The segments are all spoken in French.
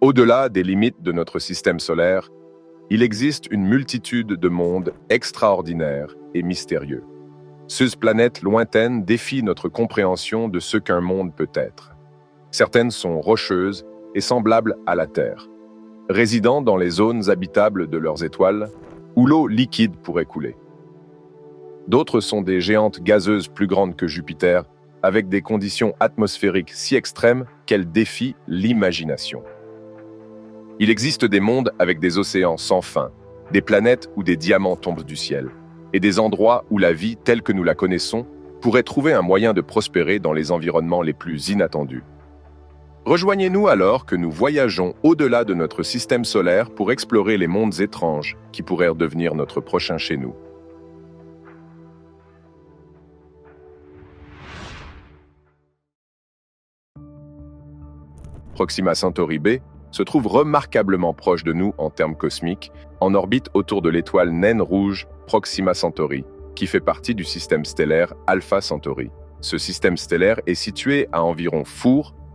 Au-delà des limites de notre système solaire, il existe une multitude de mondes extraordinaires et mystérieux. Ces planètes lointaines défient notre compréhension de ce qu'un monde peut être. Certaines sont rocheuses et semblables à la Terre, résidant dans les zones habitables de leurs étoiles, où l'eau liquide pourrait couler. D'autres sont des géantes gazeuses plus grandes que Jupiter, avec des conditions atmosphériques si extrêmes qu'elles défient l'imagination. Il existe des mondes avec des océans sans fin, des planètes où des diamants tombent du ciel, et des endroits où la vie telle que nous la connaissons pourrait trouver un moyen de prospérer dans les environnements les plus inattendus. Rejoignez-nous alors que nous voyageons au-delà de notre système solaire pour explorer les mondes étranges qui pourraient devenir notre prochain chez nous. Proxima Centauri b se trouve remarquablement proche de nous en termes cosmiques, en orbite autour de l'étoile naine rouge Proxima Centauri, qui fait partie du système stellaire Alpha Centauri. Ce système stellaire est situé à environ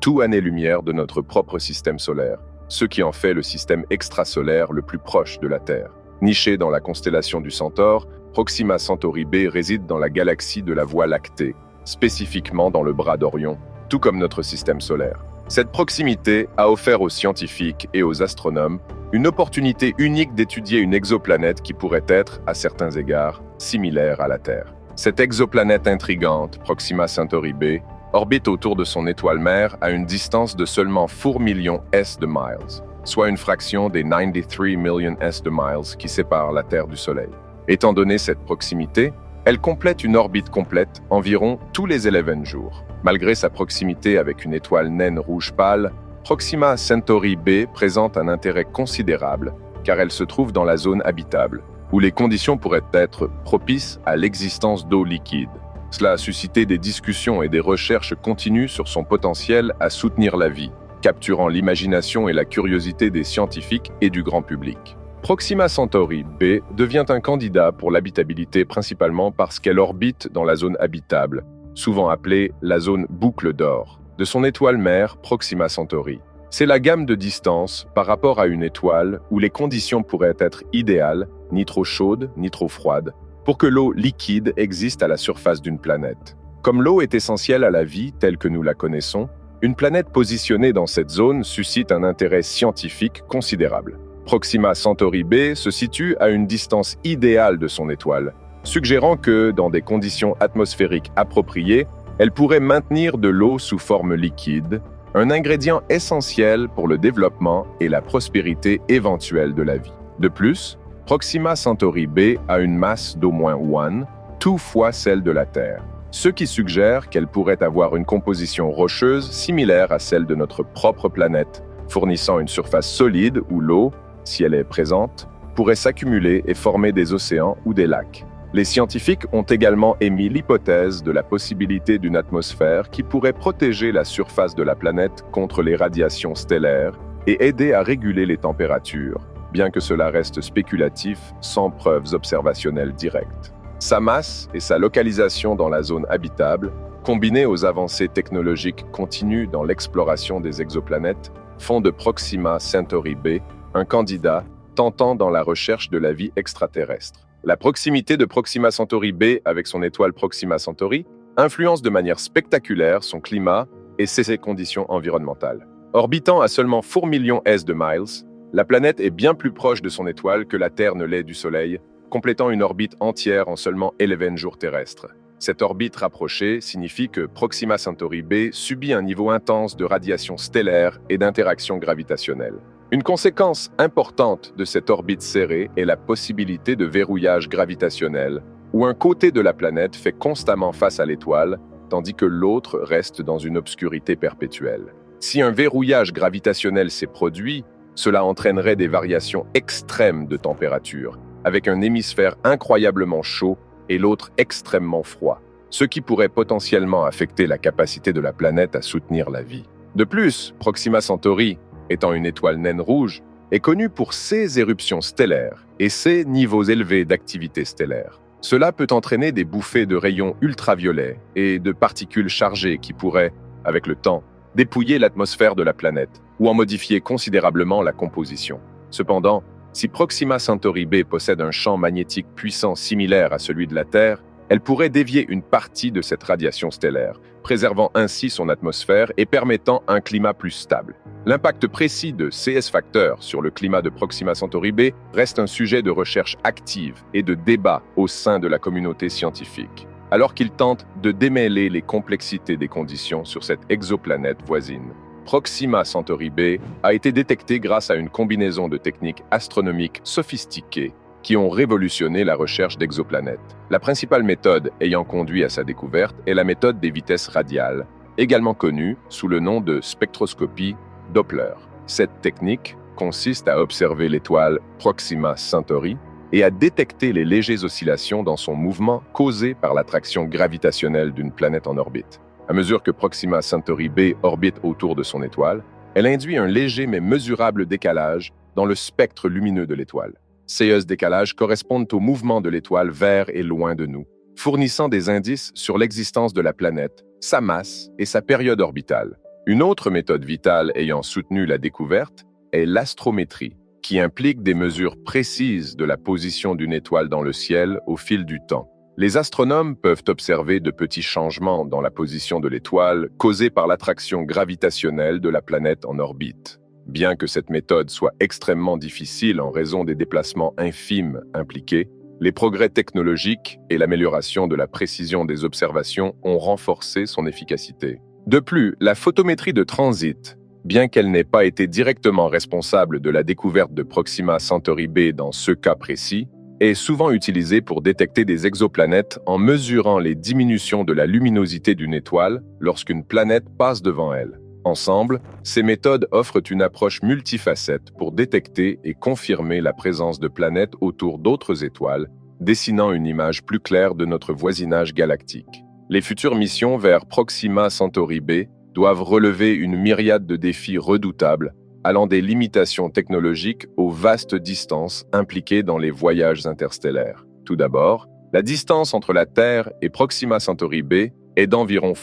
tout années-lumière de notre propre système solaire, ce qui en fait le système extrasolaire le plus proche de la Terre. Niché dans la constellation du Centaure, Proxima Centauri b réside dans la galaxie de la Voie lactée, spécifiquement dans le bras d'Orion, tout comme notre système solaire. Cette proximité a offert aux scientifiques et aux astronomes une opportunité unique d'étudier une exoplanète qui pourrait être, à certains égards, similaire à la Terre. Cette exoplanète intrigante, Proxima Centauri b, orbite autour de son étoile mère à une distance de seulement 4 millions s de miles, soit une fraction des 93 millions s de miles qui séparent la Terre du Soleil. Étant donné cette proximité, elle complète une orbite complète environ tous les 11 jours. Malgré sa proximité avec une étoile naine rouge pâle, Proxima Centauri b présente un intérêt considérable car elle se trouve dans la zone habitable, où les conditions pourraient être propices à l'existence d'eau liquide. Cela a suscité des discussions et des recherches continues sur son potentiel à soutenir la vie, capturant l'imagination et la curiosité des scientifiques et du grand public. Proxima Centauri b devient un candidat pour l'habitabilité principalement parce qu'elle orbite dans la zone habitable, souvent appelée la zone boucle d'or, de son étoile mère Proxima Centauri. C'est la gamme de distance par rapport à une étoile où les conditions pourraient être idéales, ni trop chaudes, ni trop froides, pour que l'eau liquide existe à la surface d'une planète. Comme l'eau est essentielle à la vie telle que nous la connaissons, une planète positionnée dans cette zone suscite un intérêt scientifique considérable. Proxima Centauri b se situe à une distance idéale de son étoile, suggérant que, dans des conditions atmosphériques appropriées, elle pourrait maintenir de l'eau sous forme liquide, un ingrédient essentiel pour le développement et la prospérité éventuelle de la vie. De plus, Proxima Centauri b a une masse d'au moins 2 fois celle de la Terre, ce qui suggère qu'elle pourrait avoir une composition rocheuse similaire à celle de notre propre planète, fournissant une surface solide où l'eau, si elle est présente, pourrait s'accumuler et former des océans ou des lacs. Les scientifiques ont également émis l'hypothèse de la possibilité d'une atmosphère qui pourrait protéger la surface de la planète contre les radiations stellaires et aider à réguler les températures, bien que cela reste spéculatif sans preuves observationnelles directes. Sa masse et sa localisation dans la zone habitable, combinées aux avancées technologiques continues dans l'exploration des exoplanètes, font de Proxima Centauri b un candidat tentant dans la recherche de la vie extraterrestre. La proximité de Proxima Centauri b avec son étoile Proxima Centauri influence de manière spectaculaire son climat et ses conditions environnementales. Orbitant à seulement 4 millions s de miles, la planète est bien plus proche de son étoile que la Terre ne l'est du Soleil, complétant une orbite entière en seulement 11 jours terrestres. Cette orbite rapprochée signifie que Proxima Centauri b subit un niveau intense de radiation stellaire et d'interaction gravitationnelle. Une conséquence importante de cette orbite serrée est la possibilité de verrouillage gravitationnel, où un côté de la planète fait constamment face à l'étoile, tandis que l'autre reste dans une obscurité perpétuelle. Si un verrouillage gravitationnel s'est produit, cela entraînerait des variations extrêmes de température, avec un hémisphère incroyablement chaud et l'autre extrêmement froid, ce qui pourrait potentiellement affecter la capacité de la planète à soutenir la vie. De plus, Proxima Centauri, étant une étoile naine rouge, est connue pour ses éruptions stellaires et ses niveaux élevés d'activité stellaire. Cela peut entraîner des bouffées de rayons ultraviolets et de particules chargées qui pourraient, avec le temps, dépouiller l'atmosphère de la planète ou en modifier considérablement la composition. Cependant, si Proxima Centauri b possède un champ magnétique puissant similaire à celui de la Terre, elle pourrait dévier une partie de cette radiation stellaire, préservant ainsi son atmosphère et permettant un climat plus stable. L'impact précis de CS Factor sur le climat de Proxima Centauri b reste un sujet de recherche active et de débat au sein de la communauté scientifique, alors qu'il tente de démêler les complexités des conditions sur cette exoplanète voisine. Proxima Centauri b a été détectée grâce à une combinaison de techniques astronomiques sophistiquées qui ont révolutionné la recherche d'exoplanètes. La principale méthode ayant conduit à sa découverte est la méthode des vitesses radiales, également connue sous le nom de spectroscopie Doppler. Cette technique consiste à observer l'étoile Proxima Centauri et à détecter les légères oscillations dans son mouvement causées par l'attraction gravitationnelle d'une planète en orbite. À mesure que Proxima Centauri b orbite autour de son étoile, elle induit un léger mais mesurable décalage dans le spectre lumineux de l'étoile. Ces décalages correspondent au mouvement de l'étoile vers et loin de nous, fournissant des indices sur l'existence de la planète, sa masse et sa période orbitale. Une autre méthode vitale ayant soutenu la découverte est l'astrométrie, qui implique des mesures précises de la position d'une étoile dans le ciel au fil du temps. Les astronomes peuvent observer de petits changements dans la position de l'étoile causés par l'attraction gravitationnelle de la planète en orbite. Bien que cette méthode soit extrêmement difficile en raison des déplacements infimes impliqués, les progrès technologiques et l'amélioration de la précision des observations ont renforcé son efficacité. De plus, la photométrie de transit, bien qu'elle n'ait pas été directement responsable de la découverte de Proxima Centauri b dans ce cas précis, est souvent utilisée pour détecter des exoplanètes en mesurant les diminutions de la luminosité d'une étoile lorsqu'une planète passe devant elle. Ensemble, ces méthodes offrent une approche multifacette pour détecter et confirmer la présence de planètes autour d'autres étoiles, dessinant une image plus claire de notre voisinage galactique. Les futures missions vers Proxima Centauri b doivent relever une myriade de défis redoutables, allant des limitations technologiques aux vastes distances impliquées dans les voyages interstellaires. Tout d'abord, la distance entre la Terre et Proxima Centauri b est d'environ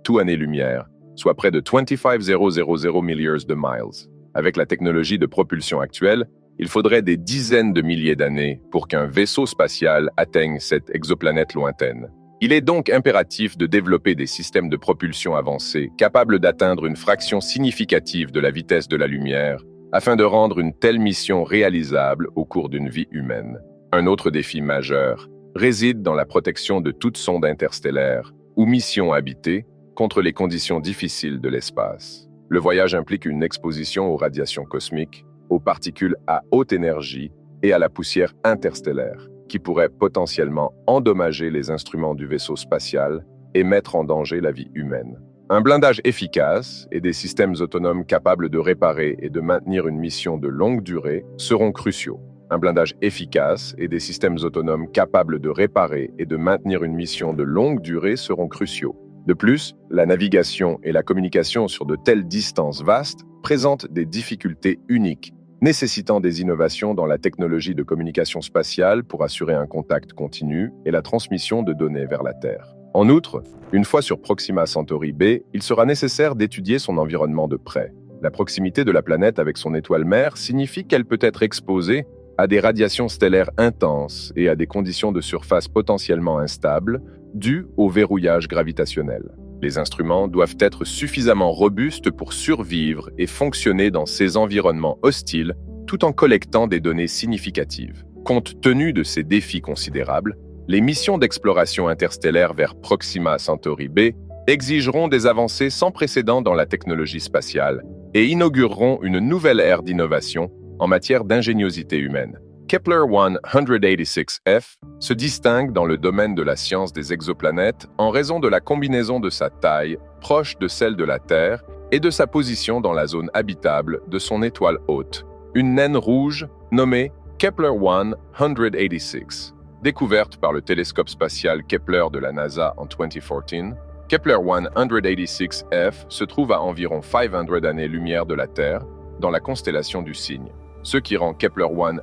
tout année-lumière, soit près de 25,000 milliards de miles. Avec la technologie de propulsion actuelle, il faudrait des dizaines de milliers d'années pour qu'un vaisseau spatial atteigne cette exoplanète lointaine. Il est donc impératif de développer des systèmes de propulsion avancés capables d'atteindre une fraction significative de la vitesse de la lumière afin de rendre une telle mission réalisable au cours d'une vie humaine. Un autre défi majeur réside dans la protection de toute sonde interstellaire ou mission habitée contre les conditions difficiles de l'espace. Le voyage implique une exposition aux radiations cosmiques, aux particules à haute énergie et à la poussière interstellaire, qui pourraient potentiellement endommager les instruments du vaisseau spatial et mettre en danger la vie humaine. Un blindage efficace et des systèmes autonomes capables de réparer et de maintenir une mission de longue durée seront cruciaux. Un blindage efficace et des systèmes autonomes capables de réparer et de maintenir une mission de longue durée seront cruciaux. De plus, la navigation et la communication sur de telles distances vastes présentent des difficultés uniques, nécessitant des innovations dans la technologie de communication spatiale pour assurer un contact continu et la transmission de données vers la Terre. En outre, une fois sur Proxima Centauri b, il sera nécessaire d'étudier son environnement de près. La proximité de la planète avec son étoile mère signifie qu'elle peut être exposée à des radiations stellaires intenses et à des conditions de surface potentiellement instables dues au verrouillage gravitationnel. Les instruments doivent être suffisamment robustes pour survivre et fonctionner dans ces environnements hostiles tout en collectant des données significatives. Compte tenu de ces défis considérables, les missions d'exploration interstellaire vers Proxima Centauri b exigeront des avancées sans précédent dans la technologie spatiale et inaugureront une nouvelle ère d'innovation en matière d'ingéniosité humaine. Kepler-1 se distingue dans le domaine de la science des exoplanètes en raison de la combinaison de sa taille, proche de celle de la Terre, et de sa position dans la zone habitable de son étoile hôte, une naine rouge nommée Kepler-1 Découverte par le télescope spatial Kepler de la NASA en 2014, Kepler-1 se trouve à environ 500 années-lumière de la Terre, dans la constellation du Cygne. Ce qui rend Kepler-1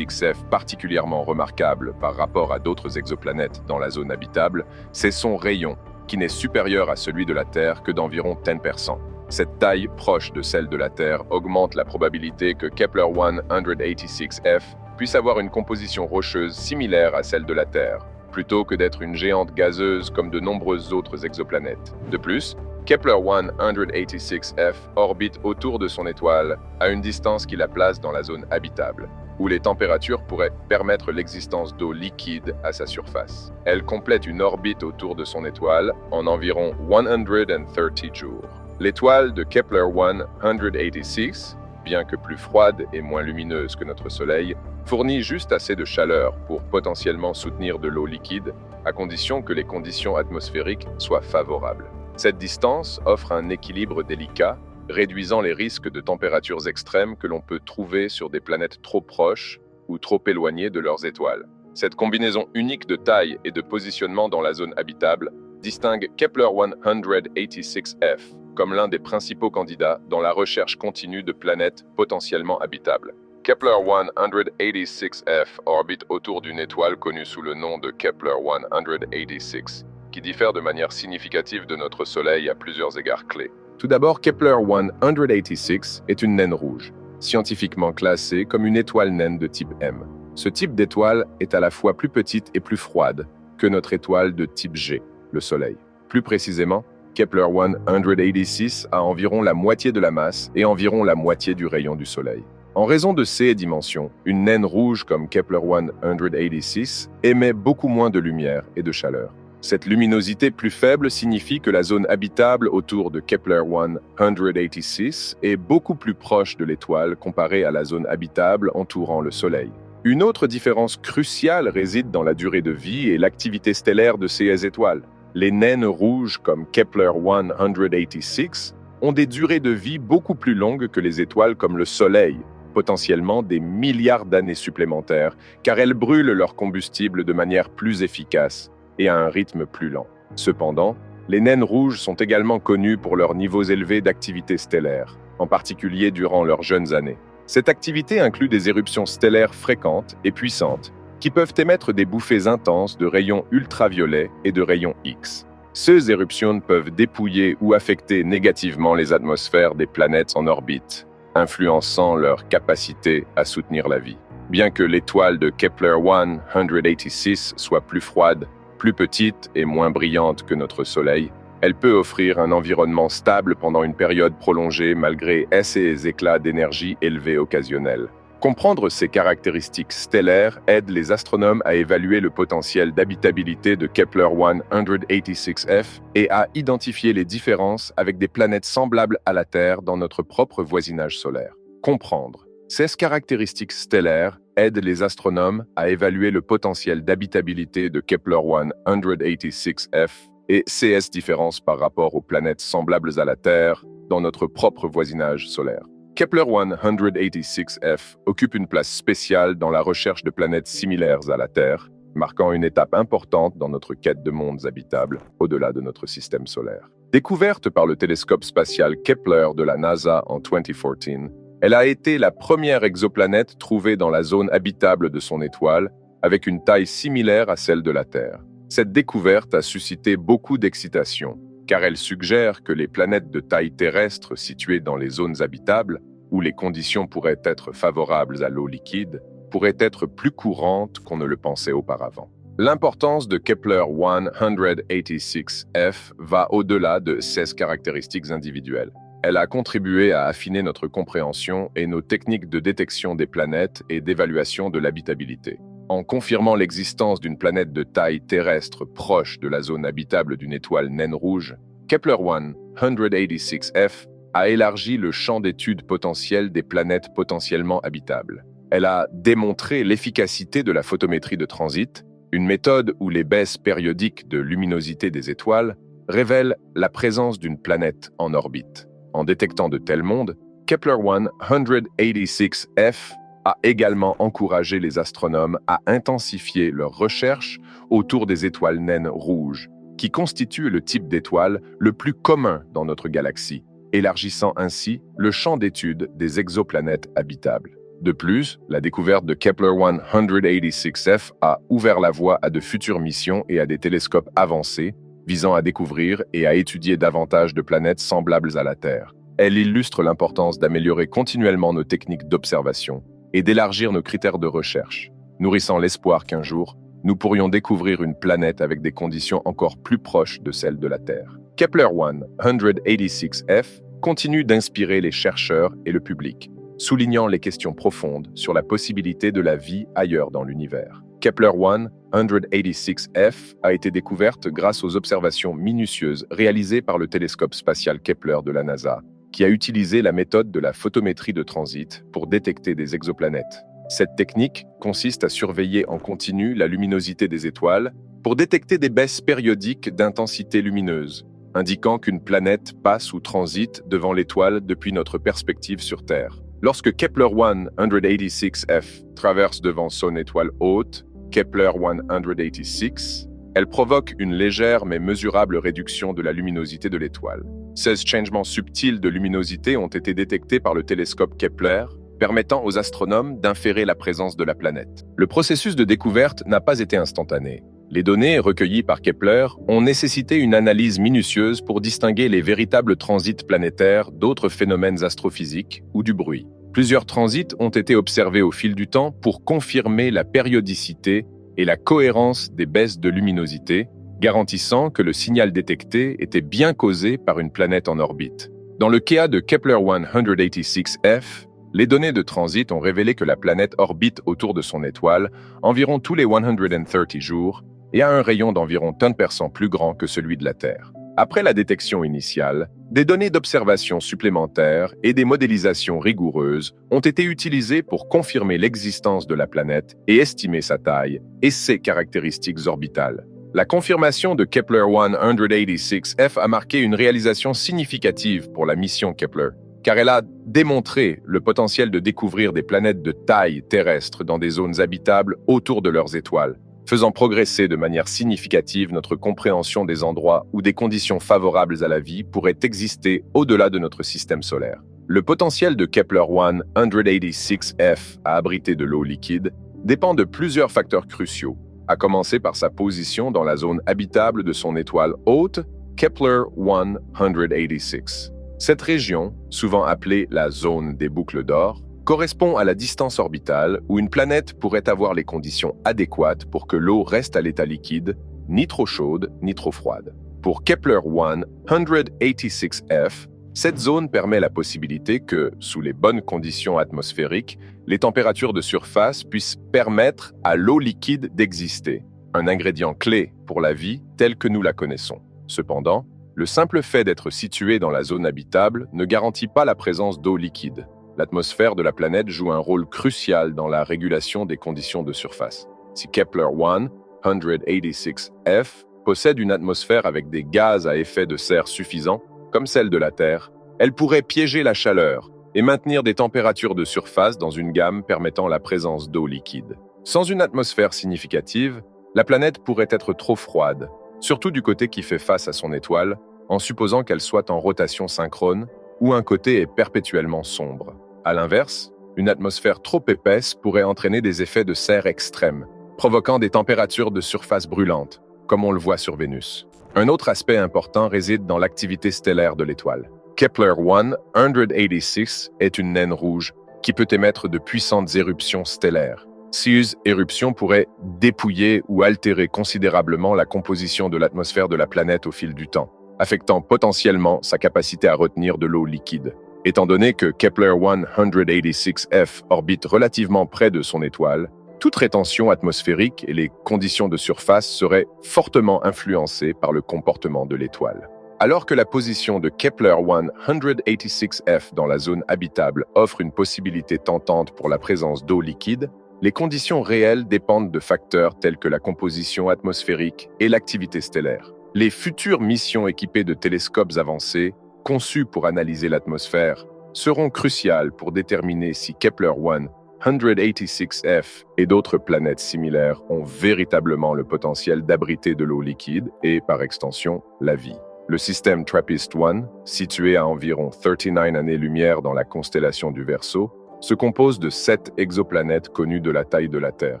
particulièrement remarquable par rapport à d'autres exoplanètes dans la zone habitable, c'est son rayon, qui n'est supérieur à celui de la Terre que d'environ 10%. Cette taille proche de celle de la Terre augmente la probabilité que Kepler-186f puisse avoir une composition rocheuse similaire à celle de la Terre, plutôt que d'être une géante gazeuse comme de nombreuses autres exoplanètes. De plus, Kepler-186f orbite autour de son étoile à une distance qui la place dans la zone habitable, où les températures pourraient permettre l'existence d'eau liquide à sa surface. Elle complète une orbite autour de son étoile en environ 130 jours. L'étoile de Kepler-186, bien que plus froide et moins lumineuse que notre Soleil, fournit juste assez de chaleur pour potentiellement soutenir de l'eau liquide, à condition que les conditions atmosphériques soient favorables. Cette distance offre un équilibre délicat, réduisant les risques de températures extrêmes que l'on peut trouver sur des planètes trop proches ou trop éloignées de leurs étoiles. Cette combinaison unique de taille et de positionnement dans la zone habitable distingue Kepler-186f comme l'un des principaux candidats dans la recherche continue de planètes potentiellement habitables. Kepler-186f orbite autour d'une étoile connue sous le nom de Kepler-186, qui diffère de manière significative de notre Soleil à plusieurs égards clés. Tout d'abord, Kepler-186 est une naine rouge, scientifiquement classée comme une étoile naine de type M. Ce type d'étoile est à la fois plus petite et plus froide que notre étoile de type G, le Soleil. Plus précisément, Kepler-186 a environ la moitié de la masse et environ la moitié du rayon du Soleil. En raison de ces dimensions, une naine rouge comme Kepler-186 émet beaucoup moins de lumière et de chaleur. Cette luminosité plus faible signifie que la zone habitable autour de Kepler-186 est beaucoup plus proche de l'étoile comparée à la zone habitable entourant le Soleil. Une autre différence cruciale réside dans la durée de vie et l'activité stellaire de ces étoiles. Les naines rouges comme Kepler-186 ont des durées de vie beaucoup plus longues que les étoiles comme le Soleil, potentiellement des milliards d'années supplémentaires, car elles brûlent leur combustible de manière plus efficace et à un rythme plus lent. Cependant, les naines rouges sont également connues pour leurs niveaux élevés d'activité stellaire, en particulier durant leurs jeunes années. Cette activité inclut des éruptions stellaires fréquentes et puissantes, qui peuvent émettre des bouffées intenses de rayons ultraviolets et de rayons X. Ces éruptions peuvent dépouiller ou affecter négativement les atmosphères des planètes en orbite, influençant leur capacité à soutenir la vie. Bien que l'étoile de Kepler-186 soit plus froide, plus petite et moins brillante que notre Soleil, elle peut offrir un environnement stable pendant une période prolongée malgré ces éclats d'énergie élevés occasionnels. Comprendre ces caractéristiques stellaires aide les astronomes à évaluer le potentiel d'habitabilité de Kepler-186f et à identifier les différences avec des planètes semblables à la Terre dans notre propre voisinage solaire. Comprendre ces caractéristiques stellaires aide les astronomes à évaluer le potentiel d'habitabilité de Kepler-186f et ces différences par rapport aux planètes semblables à la Terre dans notre propre voisinage solaire. Kepler-186f occupe une place spéciale dans la recherche de planètes similaires à la Terre, marquant une étape importante dans notre quête de mondes habitables au-delà de notre système solaire. Découverte par le télescope spatial Kepler de la NASA en 2014, elle a été la première exoplanète trouvée dans la zone habitable de son étoile, avec une taille similaire à celle de la Terre. Cette découverte a suscité beaucoup d'excitation, car elle suggère que les planètes de taille terrestre situées dans les zones habitables, où les conditions pourraient être favorables à l'eau liquide, pourraient être plus courantes qu'on ne le pensait auparavant. L'importance de Kepler-186f va au-delà de ces caractéristiques individuelles. Elle a contribué à affiner notre compréhension et nos techniques de détection des planètes et d'évaluation de l'habitabilité. En confirmant l'existence d'une planète de taille terrestre proche de la zone habitable d'une étoile naine rouge, Kepler-186f a élargi le champ d'étude potentiel des planètes potentiellement habitables. Elle a démontré l'efficacité de la photométrie de transit, une méthode où les baisses périodiques de luminosité des étoiles révèlent la présence d'une planète en orbite. En détectant de tels mondes, Kepler-186f a également encouragé les astronomes à intensifier leurs recherches autour des étoiles naines rouges, qui constituent le type d'étoile le plus commun dans notre galaxie, élargissant ainsi le champ d'étude des exoplanètes habitables. De plus, la découverte de Kepler-186f a ouvert la voie à de futures missions et à des télescopes avancés visant à découvrir et à étudier davantage de planètes semblables à la Terre. Elle illustre l'importance d'améliorer continuellement nos techniques d'observation et d'élargir nos critères de recherche, nourrissant l'espoir qu'un jour, nous pourrions découvrir une planète avec des conditions encore plus proches de celles de la Terre. Kepler-1 186f continue d'inspirer les chercheurs et le public, soulignant les questions profondes sur la possibilité de la vie ailleurs dans l'univers. Kepler-1 186f a été découverte grâce aux observations minutieuses réalisées par le télescope spatial Kepler de la NASA, qui a utilisé la méthode de la photométrie de transit pour détecter des exoplanètes. Cette technique consiste à surveiller en continu la luminosité des étoiles pour détecter des baisses périodiques d'intensité lumineuse, indiquant qu'une planète passe ou transite devant l'étoile depuis notre perspective sur Terre. Lorsque Kepler-1 186f traverse devant son étoile hôte, Kepler-1 186, elle provoque une légère mais mesurable réduction de la luminosité de l'étoile. 16 changements subtils de luminosité ont été détectés par le télescope Kepler, permettant aux astronomes d'inférer la présence de la planète. Le processus de découverte n'a pas été instantané. Les données recueillies par Kepler ont nécessité une analyse minutieuse pour distinguer les véritables transits planétaires d'autres phénomènes astrophysiques ou du bruit. Plusieurs transits ont été observés au fil du temps pour confirmer la périodicité et la cohérence des baisses de luminosité, garantissant que le signal détecté était bien causé par une planète en orbite. Dans le cas de Kepler-1 186f, les données de transit ont révélé que la planète orbite autour de son étoile environ tous les 130 jours et a un rayon d'environ 10% plus grand que celui de la Terre. Après la détection initiale, des données d'observation supplémentaires et des modélisations rigoureuses ont été utilisées pour confirmer l'existence de la planète et estimer sa taille et ses caractéristiques orbitales. La confirmation de Kepler-1 186f a marqué une réalisation significative pour la mission Kepler, car elle a démontré le potentiel de découvrir des planètes de taille terrestre dans des zones habitables autour de leurs étoiles, faisant progresser de manière significative notre compréhension des endroits où des conditions favorables à la vie pourraient exister au-delà de notre système solaire. Le potentiel de Kepler-1 186f à abriter de l'eau liquide dépend de plusieurs facteurs cruciaux, à commencer par sa position dans la zone habitable de son étoile hôte, Kepler-1 186. Cette région, souvent appelée la zone des boucles d'or, correspond à la distance orbitale où une planète pourrait avoir les conditions adéquates pour que l'eau reste à l'état liquide, ni trop chaude, ni trop froide. Pour Kepler-1 186f, cette zone permet la possibilité que, sous les bonnes conditions atmosphériques, les températures de surface puissent permettre à l'eau liquide d'exister, un ingrédient clé pour la vie telle que nous la connaissons. Cependant, le simple fait d'être situé dans la zone habitable ne garantit pas la présence d'eau liquide. L'atmosphère de la planète joue un rôle crucial dans la régulation des conditions de surface. Si Kepler-1 186f possède une atmosphère avec des gaz à effet de serre suffisants, comme celle de la Terre, elle pourrait piéger la chaleur et maintenir des températures de surface dans une gamme permettant la présence d'eau liquide. Sans une atmosphère significative, la planète pourrait être trop froide, surtout du côté qui fait face à son étoile, en supposant qu'elle soit en rotation synchrone, ou un côté est perpétuellement sombre. À l'inverse, une atmosphère trop épaisse pourrait entraîner des effets de serre extrêmes, provoquant des températures de surface brûlantes, comme on le voit sur Vénus. Un autre aspect important réside dans l'activité stellaire de l'étoile. Kepler-1 186 est une naine rouge qui peut émettre de puissantes éruptions stellaires. Ces éruptions pourraient dépouiller ou altérer considérablement la composition de l'atmosphère de la planète au fil du temps, affectant potentiellement sa capacité à retenir de l'eau liquide. Étant donné que Kepler-1 186f orbite relativement près de son étoile, toute rétention atmosphérique et les conditions de surface seraient fortement influencées par le comportement de l'étoile. Alors que la position de Kepler-1 186f dans la zone habitable offre une possibilité tentante pour la présence d'eau liquide, les conditions réelles dépendent de facteurs tels que la composition atmosphérique et l'activité stellaire. Les futures missions équipées de télescopes avancés, conçus pour analyser l'atmosphère, seront cruciales pour déterminer si Kepler-1 186f et d'autres planètes similaires ont véritablement le potentiel d'abriter de l'eau liquide et, par extension, la vie. Le système TRAPPIST-1, situé à environ 39 années-lumière dans la constellation du Verseau, se compose de 7 exoplanètes connues de la taille de la Terre.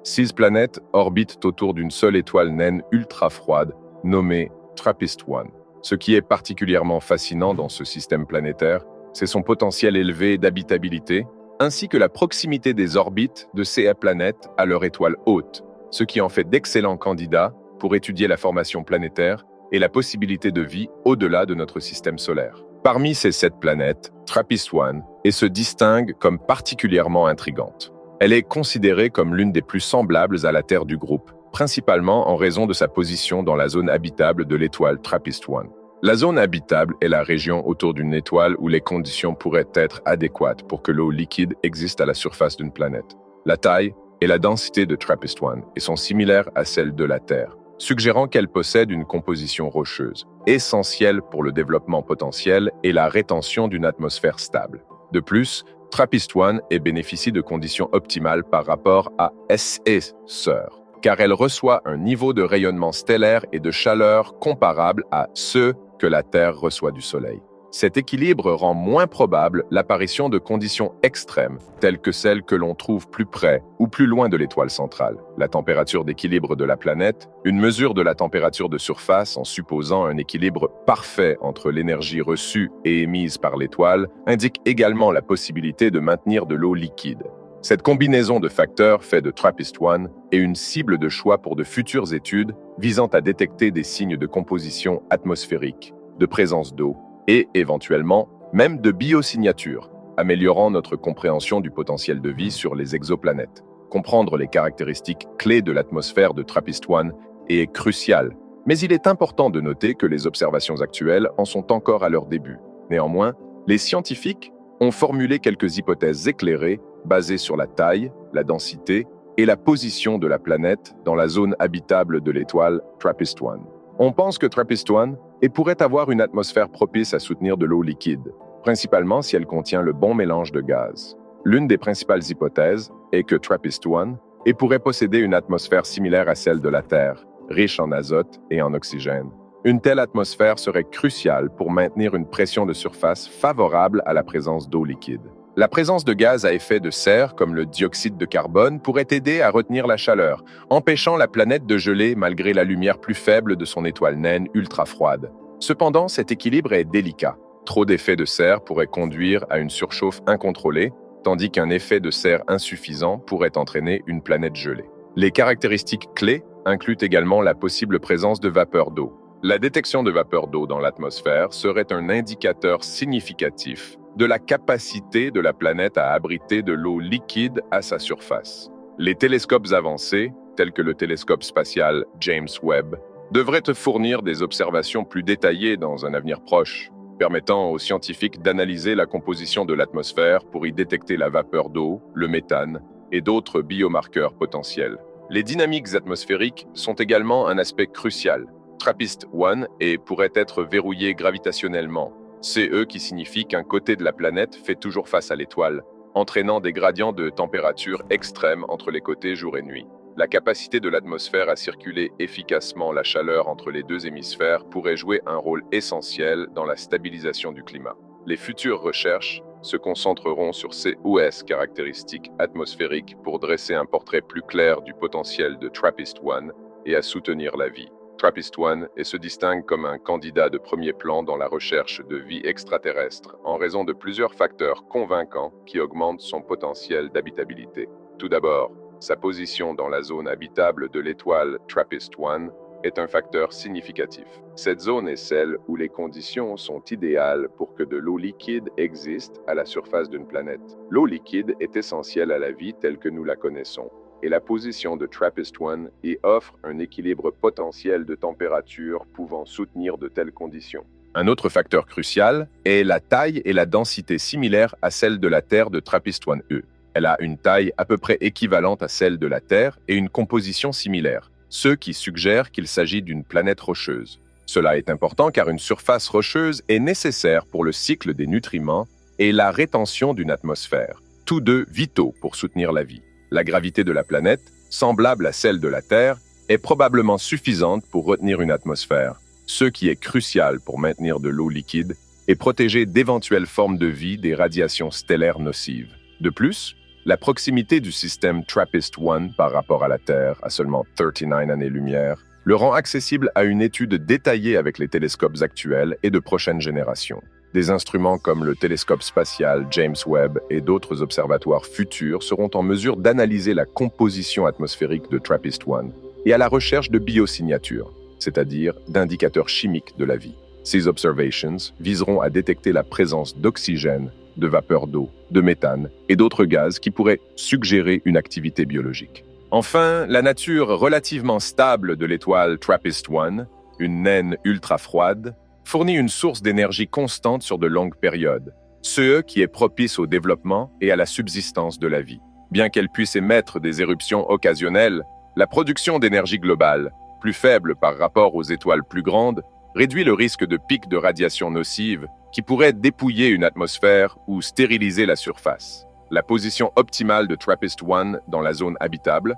6 planètes orbitent autour d'une seule étoile naine ultra froide, nommée TRAPPIST-1. Ce qui est particulièrement fascinant dans ce système planétaire, c'est son potentiel élevé d'habitabilité, ainsi que la proximité des orbites de ces planètes à leur étoile hôte, ce qui en fait d'excellents candidats pour étudier la formation planétaire et la possibilité de vie au-delà de notre système solaire. Parmi ces 7 planètes, TRAPPIST-1 se distingue comme particulièrement intrigante. Elle est considérée comme l'une des plus semblables à la Terre du groupe, principalement en raison de sa position dans la zone habitable de l'étoile TRAPPIST-1. La zone habitable est la région autour d'une étoile où les conditions pourraient être adéquates pour que l'eau liquide existe à la surface d'une planète. La taille et la densité de TRAPPIST-1 sont similaires à celles de la Terre, suggérant qu'elle possède une composition rocheuse, essentielle pour le développement potentiel et la rétention d'une atmosphère stable. De plus, TRAPPIST-1 bénéficie de conditions optimales par rapport à ses sœurs, car elle reçoit un niveau de rayonnement stellaire et de chaleur comparable à ceux que la Terre reçoit du Soleil. Cet équilibre rend moins probable l'apparition de conditions extrêmes, telles que celles que l'on trouve plus près ou plus loin de l'étoile centrale. La température d'équilibre de la planète, une mesure de la température de surface en supposant un équilibre parfait entre l'énergie reçue et émise par l'étoile, indique également la possibilité de maintenir de l'eau liquide. Cette combinaison de facteurs fait de TRAPPIST-1 une cible de choix pour de futures études visant à détecter des signes de composition atmosphérique, de présence d'eau, et éventuellement même de biosignature, améliorant notre compréhension du potentiel de vie sur les exoplanètes. Comprendre les caractéristiques clés de l'atmosphère de TRAPPIST-1 est crucial, mais il est important de noter que les observations actuelles en sont encore à leur début. Néanmoins, les scientifiques ont formulé quelques hypothèses éclairées basées sur la taille, la densité et la position de la planète dans la zone habitable de l'étoile TRAPPIST-1. On pense que TRAPPIST-1 pourrait avoir une atmosphère propice à soutenir de l'eau liquide, principalement si elle contient le bon mélange de gaz. L'une des principales hypothèses est que TRAPPIST-1 pourrait posséder une atmosphère similaire à celle de la Terre, riche en azote et en oxygène. Une telle atmosphère serait cruciale pour maintenir une pression de surface favorable à la présence d'eau liquide. La présence de gaz à effet de serre, comme le dioxyde de carbone, pourrait aider à retenir la chaleur, empêchant la planète de geler malgré la lumière plus faible de son étoile naine ultra froide. Cependant, cet équilibre est délicat. Trop d'effets de serre pourrait conduire à une surchauffe incontrôlée, tandis qu'un effet de serre insuffisant pourrait entraîner une planète gelée. Les caractéristiques clés incluent également la possible présence de vapeur d'eau. La détection de vapeur d'eau dans l'atmosphère serait un indicateur significatif de la capacité de la planète à abriter de l'eau liquide à sa surface. Les télescopes avancés, tels que le télescope spatial James Webb, devraient te fournir des observations plus détaillées dans un avenir proche, permettant aux scientifiques d'analyser la composition de l'atmosphère pour y détecter la vapeur d'eau, le méthane et d'autres biomarqueurs potentiels. Les dynamiques atmosphériques sont également un aspect crucial. TRAPPIST-1 pourrait être verrouillé gravitationnellement. C'est qui signifie qu'un côté de la planète fait toujours face à l'étoile, entraînant des gradients de température extrêmes entre les côtés jour et nuit. La capacité de l'atmosphère à circuler efficacement la chaleur entre les deux hémisphères pourrait jouer un rôle essentiel dans la stabilisation du climat. Les futures recherches se concentreront sur ces caractéristiques atmosphériques pour dresser un portrait plus clair du potentiel de TRAPPIST-1 et à soutenir la vie. TRAPPIST-1 se distingue comme un candidat de premier plan dans la recherche de vie extraterrestre en raison de plusieurs facteurs convaincants qui augmentent son potentiel d'habitabilité. Tout d'abord, sa position dans la zone habitable de l'étoile TRAPPIST-1 est un facteur significatif. Cette zone est celle où les conditions sont idéales pour que de l'eau liquide existe à la surface d'une planète. L'eau liquide est essentielle à la vie telle que nous la connaissons, et la position de TRAPPIST-1 y offre un équilibre potentiel de température pouvant soutenir de telles conditions. Un autre facteur crucial est la taille et la densité similaires à celle de la Terre de TRAPPIST-1. Elle a une taille à peu près équivalente à celle de la Terre et une composition similaire, ce qui suggère qu'il s'agit d'une planète rocheuse. Cela est important car une surface rocheuse est nécessaire pour le cycle des nutriments et la rétention d'une atmosphère, tous deux vitaux pour soutenir la vie. La gravité de la planète, semblable à celle de la Terre, est probablement suffisante pour retenir une atmosphère, ce qui est crucial pour maintenir de l'eau liquide et protéger d'éventuelles formes de vie des radiations stellaires nocives. De plus, la proximité du système TRAPPIST-1 par rapport à la Terre, à seulement 39 années-lumière, le rend accessible à une étude détaillée avec les télescopes actuels et de prochaines générations. Des instruments comme le télescope spatial James Webb et d'autres observatoires futurs seront en mesure d'analyser la composition atmosphérique de TRAPPIST-1 et à la recherche de biosignatures, c'est-à-dire d'indicateurs chimiques de la vie. Ces observations viseront à détecter la présence d'oxygène, de vapeur d'eau, de méthane et d'autres gaz qui pourraient suggérer une activité biologique. Enfin, la nature relativement stable de l'étoile TRAPPIST-1, une naine ultra froide, fournit une source d'énergie constante sur de longues périodes, ce qui est propice au développement et à la subsistance de la vie. Bien qu'elle puisse émettre des éruptions occasionnelles, la production d'énergie globale, plus faible par rapport aux étoiles plus grandes, réduit le risque de pics de radiation nocive qui pourraient dépouiller une atmosphère ou stériliser la surface. La position optimale de TRAPPIST-1 dans la zone habitable,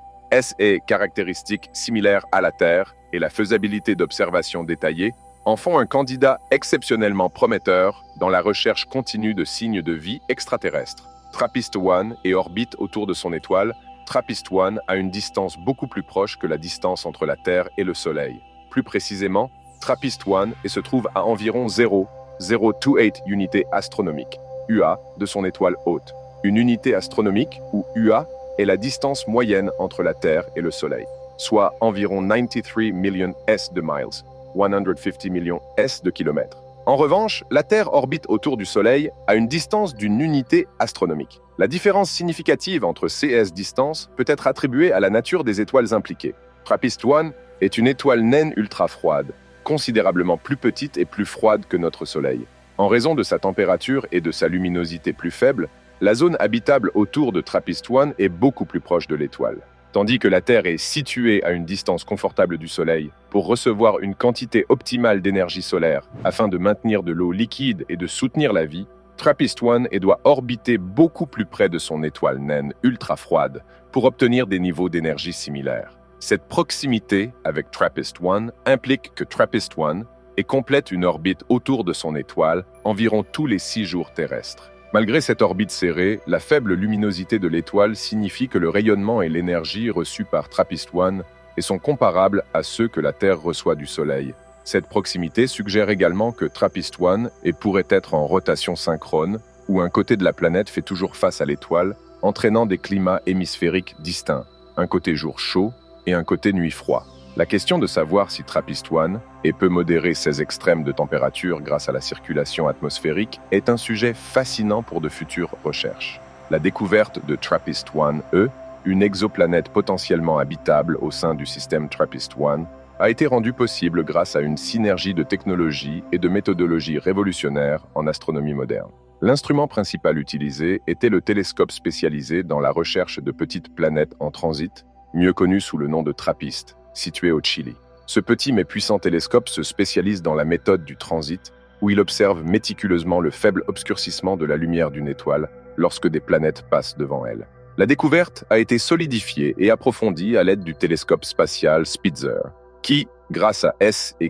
est caractéristiques similaires à la Terre et la faisabilité d'observations détaillées en font un candidat exceptionnellement prometteur dans la recherche continue de signes de vie extraterrestre. TRAPPIST-1 et orbite autour de son étoile. TRAPPIST-1 a une distance beaucoup plus proche que la distance entre la Terre et le Soleil. Plus précisément, TRAPPIST-1 se trouve à environ 0,028 unités astronomiques, UA, de son étoile hôte. Une unité astronomique, ou UA, est la distance moyenne entre la Terre et le Soleil, soit environ 93 millions S de miles, 150 millions S de kilomètres. En revanche, la Terre orbite autour du Soleil à une distance d'une unité astronomique. La différence significative entre ces distances peut être attribuée à la nature des étoiles impliquées. TRAPPIST-1 est une étoile naine ultra froide, considérablement plus petite et plus froide que notre Soleil. En raison de sa température et de sa luminosité plus faible, la zone habitable autour de TRAPPIST-1 est beaucoup plus proche de l'étoile. Tandis que la Terre est située à une distance confortable du Soleil pour recevoir une quantité optimale d'énergie solaire afin de maintenir de l'eau liquide et de soutenir la vie, TRAPPIST-1 doit orbiter beaucoup plus près de son étoile naine ultra froide pour obtenir des niveaux d'énergie similaires. Cette proximité avec TRAPPIST-1 implique que TRAPPIST-1 complète une orbite autour de son étoile environ tous les 6 jours terrestres. Malgré cette orbite serrée, la faible luminosité de l'étoile signifie que le rayonnement et l'énergie reçus par TRAPPIST-1 sont comparables à ceux que la Terre reçoit du Soleil. Cette proximité suggère également que TRAPPIST-1 pourrait être en rotation synchrone, où un côté de la planète fait toujours face à l'étoile, entraînant des climats hémisphériques distincts, un côté jour chaud et un côté nuit froid. La question de savoir si TRAPPIST-1 peut modérer ses extrêmes de température grâce à la circulation atmosphérique est un sujet fascinant pour de futures recherches. La découverte de TRAPPIST-1 une exoplanète potentiellement habitable au sein du système TRAPPIST-1, a été rendue possible grâce à une synergie de technologies et de méthodologies révolutionnaires en astronomie moderne. L'instrument principal utilisé était le télescope spécialisé dans la recherche de petites planètes en transit, mieux connu sous le nom de TRAPPIST, situé au Chili. Ce petit mais puissant télescope se spécialise dans la méthode du transit, où il observe méticuleusement le faible obscurcissement de la lumière d'une étoile lorsque des planètes passent devant elle. La découverte a été solidifiée et approfondie à l'aide du télescope spatial Spitzer, qui, grâce à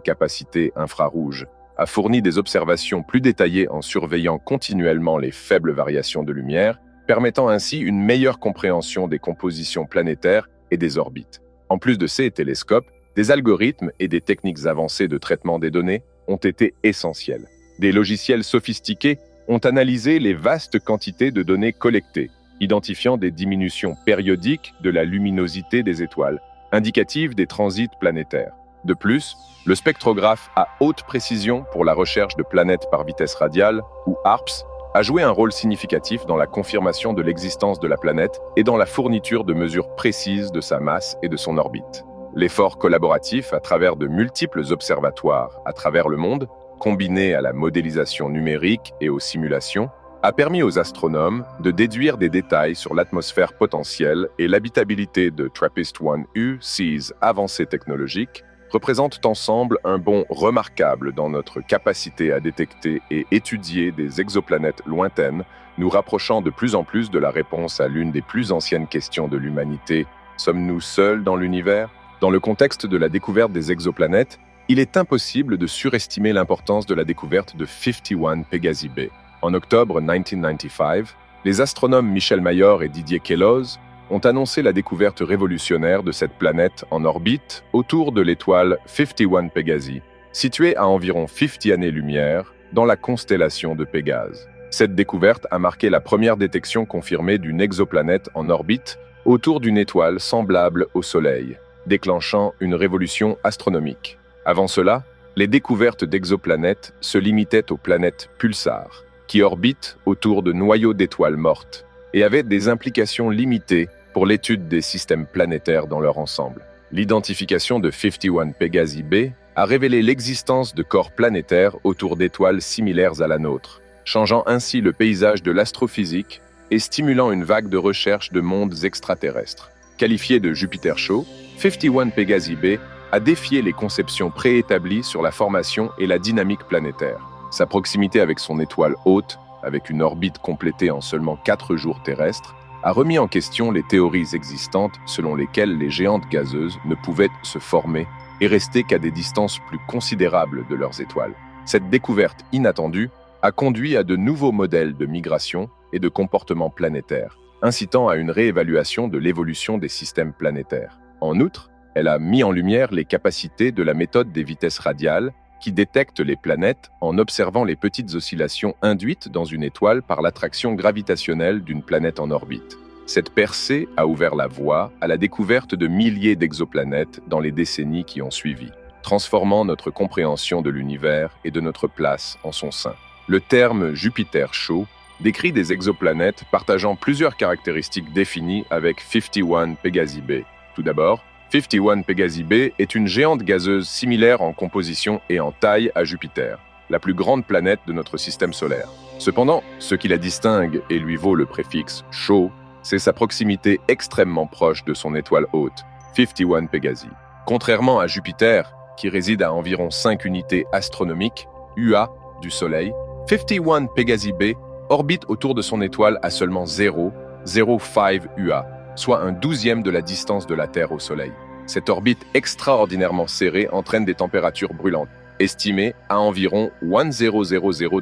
capacités infrarouges, a fourni des observations plus détaillées en surveillant continuellement les faibles variations de lumière, permettant ainsi une meilleure compréhension des compositions planétaires et des orbites. En plus de ces télescopes, des algorithmes et des techniques avancées de traitement des données ont été essentiels. Des logiciels sophistiqués ont analysé les vastes quantités de données collectées, identifiant des diminutions périodiques de la luminosité des étoiles, indicatives des transits planétaires. De plus, le spectrographe à haute précision pour la recherche de planètes par vitesse radiale, ou HARPS, a joué un rôle significatif dans la confirmation de l'existence de la planète et dans la fourniture de mesures précises de sa masse et de son orbite. L'effort collaboratif à travers de multiples observatoires à travers le monde, combiné à la modélisation numérique et aux simulations, a permis aux astronomes de déduire des détails sur l'atmosphère potentielle et l'habitabilité de TRAPPIST-1 ces avancées technologiques représentent ensemble un bond remarquable dans notre capacité à détecter et étudier des exoplanètes lointaines, nous rapprochant de plus en plus de la réponse à l'une des plus anciennes questions de l'humanité. Sommes-nous seuls dans l'univers ? Dans le contexte de la découverte des exoplanètes, il est impossible de surestimer l'importance de la découverte de 51 Pegasi b. En octobre 1995, les astronomes Michel Mayor et Didier Queloz ont annoncé la découverte révolutionnaire de cette planète en orbite autour de l'étoile 51 Pégasi, située à environ 50 années-lumière dans la constellation de Pégase. Cette découverte a marqué la première détection confirmée d'une exoplanète en orbite autour d'une étoile semblable au Soleil, déclenchant une révolution astronomique. Avant cela, les découvertes d'exoplanètes se limitaient aux planètes pulsars, qui orbitent autour de noyaux d'étoiles mortes, et avaient des implications limitées pour l'étude des systèmes planétaires dans leur ensemble. L'identification de 51 Pégasi b a révélé l'existence de corps planétaires autour d'étoiles similaires à la nôtre, changeant ainsi le paysage de l'astrophysique et stimulant une vague de recherche de mondes extraterrestres. Qualifié de Jupiter chaud, 51 Pégasi b a défié les conceptions préétablies sur la formation et la dynamique planétaire. Sa proximité avec son étoile hôte, avec une orbite complétée en seulement 4 jours terrestres, a remis en question les théories existantes selon lesquelles les géantes gazeuses ne pouvaient se former et rester qu'à des distances plus considérables de leurs étoiles. Cette découverte inattendue a conduit à de nouveaux modèles de migration et de comportement planétaire, incitant à une réévaluation de l'évolution des systèmes planétaires. En outre, elle a mis en lumière les capacités de la méthode des vitesses radiales qui détecte les planètes en observant les petites oscillations induites dans une étoile par l'attraction gravitationnelle d'une planète en orbite. Cette percée a ouvert la voie à la découverte de milliers d'exoplanètes dans les décennies qui ont suivi, transformant notre compréhension de l'univers et de notre place en son sein. Le terme Jupiter chaud décrit des exoplanètes partageant plusieurs caractéristiques définies avec 51 Pégasi b. Tout d'abord, 51 Pégasi b est une géante gazeuse similaire en composition et en taille à Jupiter, la plus grande planète de notre système solaire. Cependant, ce qui la distingue et lui vaut le préfixe « chaud », c'est sa proximité extrêmement proche de son étoile hôte, 51 Pégasi. Contrairement à Jupiter, qui réside à environ 5 unités astronomiques, UA, du Soleil, 51 Pégasi b orbite autour de son étoile à seulement 0,05 UA, soit un 12e de la distance de la Terre au Soleil. Cette orbite extraordinairement serrée entraîne des températures brûlantes, estimées à environ 1000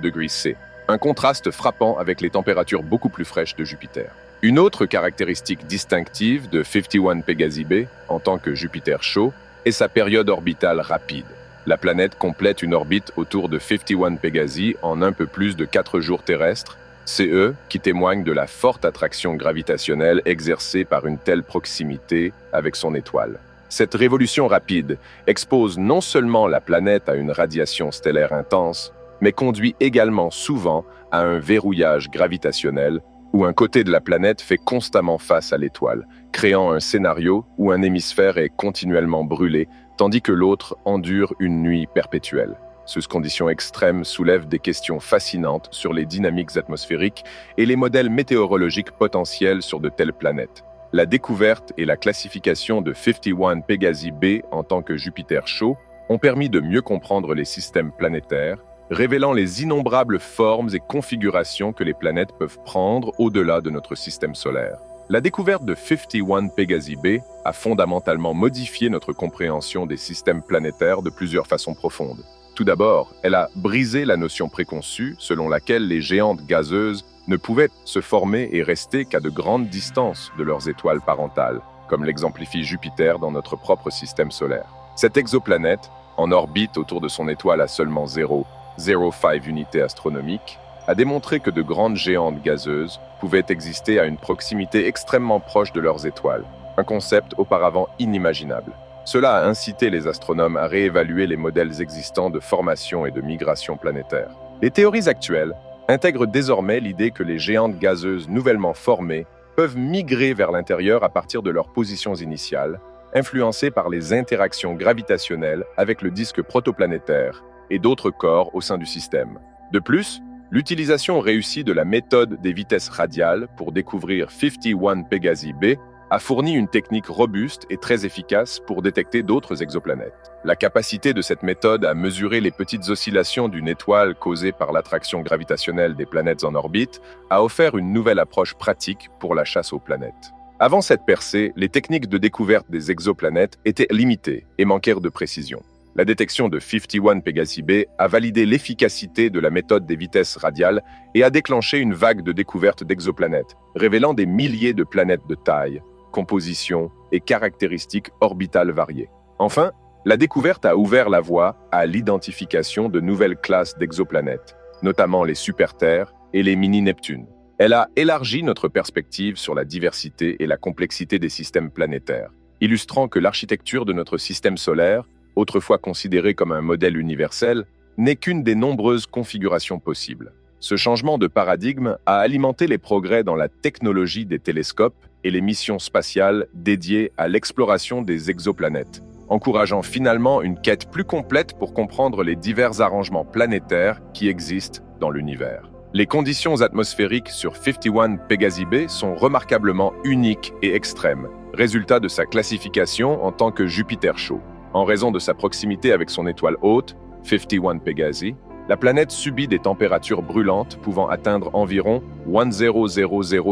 degrés C, un contraste frappant avec les températures beaucoup plus fraîches de Jupiter. Une autre caractéristique distinctive de 51 Pégasi b, en tant que Jupiter chaud, est sa période orbitale rapide. La planète complète une orbite autour de 51 Pégasi en un peu plus de 4 jours terrestres, CE qui témoigne de la forte attraction gravitationnelle exercée par une telle proximité avec son étoile. Cette révolution rapide expose non seulement la planète à une radiation stellaire intense, mais conduit également souvent à un verrouillage gravitationnel où un côté de la planète fait constamment face à l'étoile, créant un scénario où un hémisphère est continuellement brûlé, tandis que l'autre endure une nuit perpétuelle. Ces conditions extrêmes soulèvent des questions fascinantes sur les dynamiques atmosphériques et les modèles météorologiques potentiels sur de telles planètes. La découverte et la classification de 51 Pégasi b en tant que Jupiter chaud ont permis de mieux comprendre les systèmes planétaires, révélant les innombrables formes et configurations que les planètes peuvent prendre au-delà de notre système solaire. La découverte de 51 Pégasi b a fondamentalement modifié notre compréhension des systèmes planétaires de plusieurs façons profondes. Tout d'abord, elle a brisé la notion préconçue selon laquelle les géantes gazeuses ne pouvaient se former et rester qu'à de grandes distances de leurs étoiles parentales, comme l'exemplifie Jupiter dans notre propre système solaire. Cette exoplanète, en orbite autour de son étoile à seulement 0,05 unités astronomiques, a démontré que de grandes géantes gazeuses pouvaient exister à une proximité extrêmement proche de leurs étoiles, un concept auparavant inimaginable. Cela a incité les astronomes à réévaluer les modèles existants de formation et de migration planétaire. Les théories actuelles intègrent désormais l'idée que les géantes gazeuses nouvellement formées peuvent migrer vers l'intérieur à partir de leurs positions initiales, influencées par les interactions gravitationnelles avec le disque protoplanétaire et d'autres corps au sein du système. De plus, l'utilisation réussie de la méthode des vitesses radiales pour découvrir 51 Pégasi b a fourni une technique robuste et très efficace pour détecter d'autres exoplanètes. La capacité de cette méthode à mesurer les petites oscillations d'une étoile causées par l'attraction gravitationnelle des planètes en orbite a offert une nouvelle approche pratique pour la chasse aux planètes. Avant cette percée, les techniques de découverte des exoplanètes étaient limitées et manquèrent de précision. La détection de 51 Pégasi b a validé l'efficacité de la méthode des vitesses radiales et a déclenché une vague de découvertes d'exoplanètes, révélant des milliers de planètes de taille, composition et caractéristiques orbitales variées. Enfin, la découverte a ouvert la voie à l'identification de nouvelles classes d'exoplanètes, notamment les super-Terres et les mini-Neptunes. Elle a élargi notre perspective sur la diversité et la complexité des systèmes planétaires, illustrant que l'architecture de notre système solaire, autrefois considérée comme un modèle universel, n'est qu'une des nombreuses configurations possibles. Ce changement de paradigme a alimenté les progrès dans la technologie des télescopes et les missions spatiales dédiées à l'exploration des exoplanètes, encourageant finalement une quête plus complète pour comprendre les divers arrangements planétaires qui existent dans l'univers. Les conditions atmosphériques sur 51 Pégasi b sont remarquablement uniques et extrêmes, résultat de sa classification en tant que Jupiter chaud. En raison de sa proximité avec son étoile hôte, 51 Pégasi, la planète subit des températures brûlantes pouvant atteindre environ 1000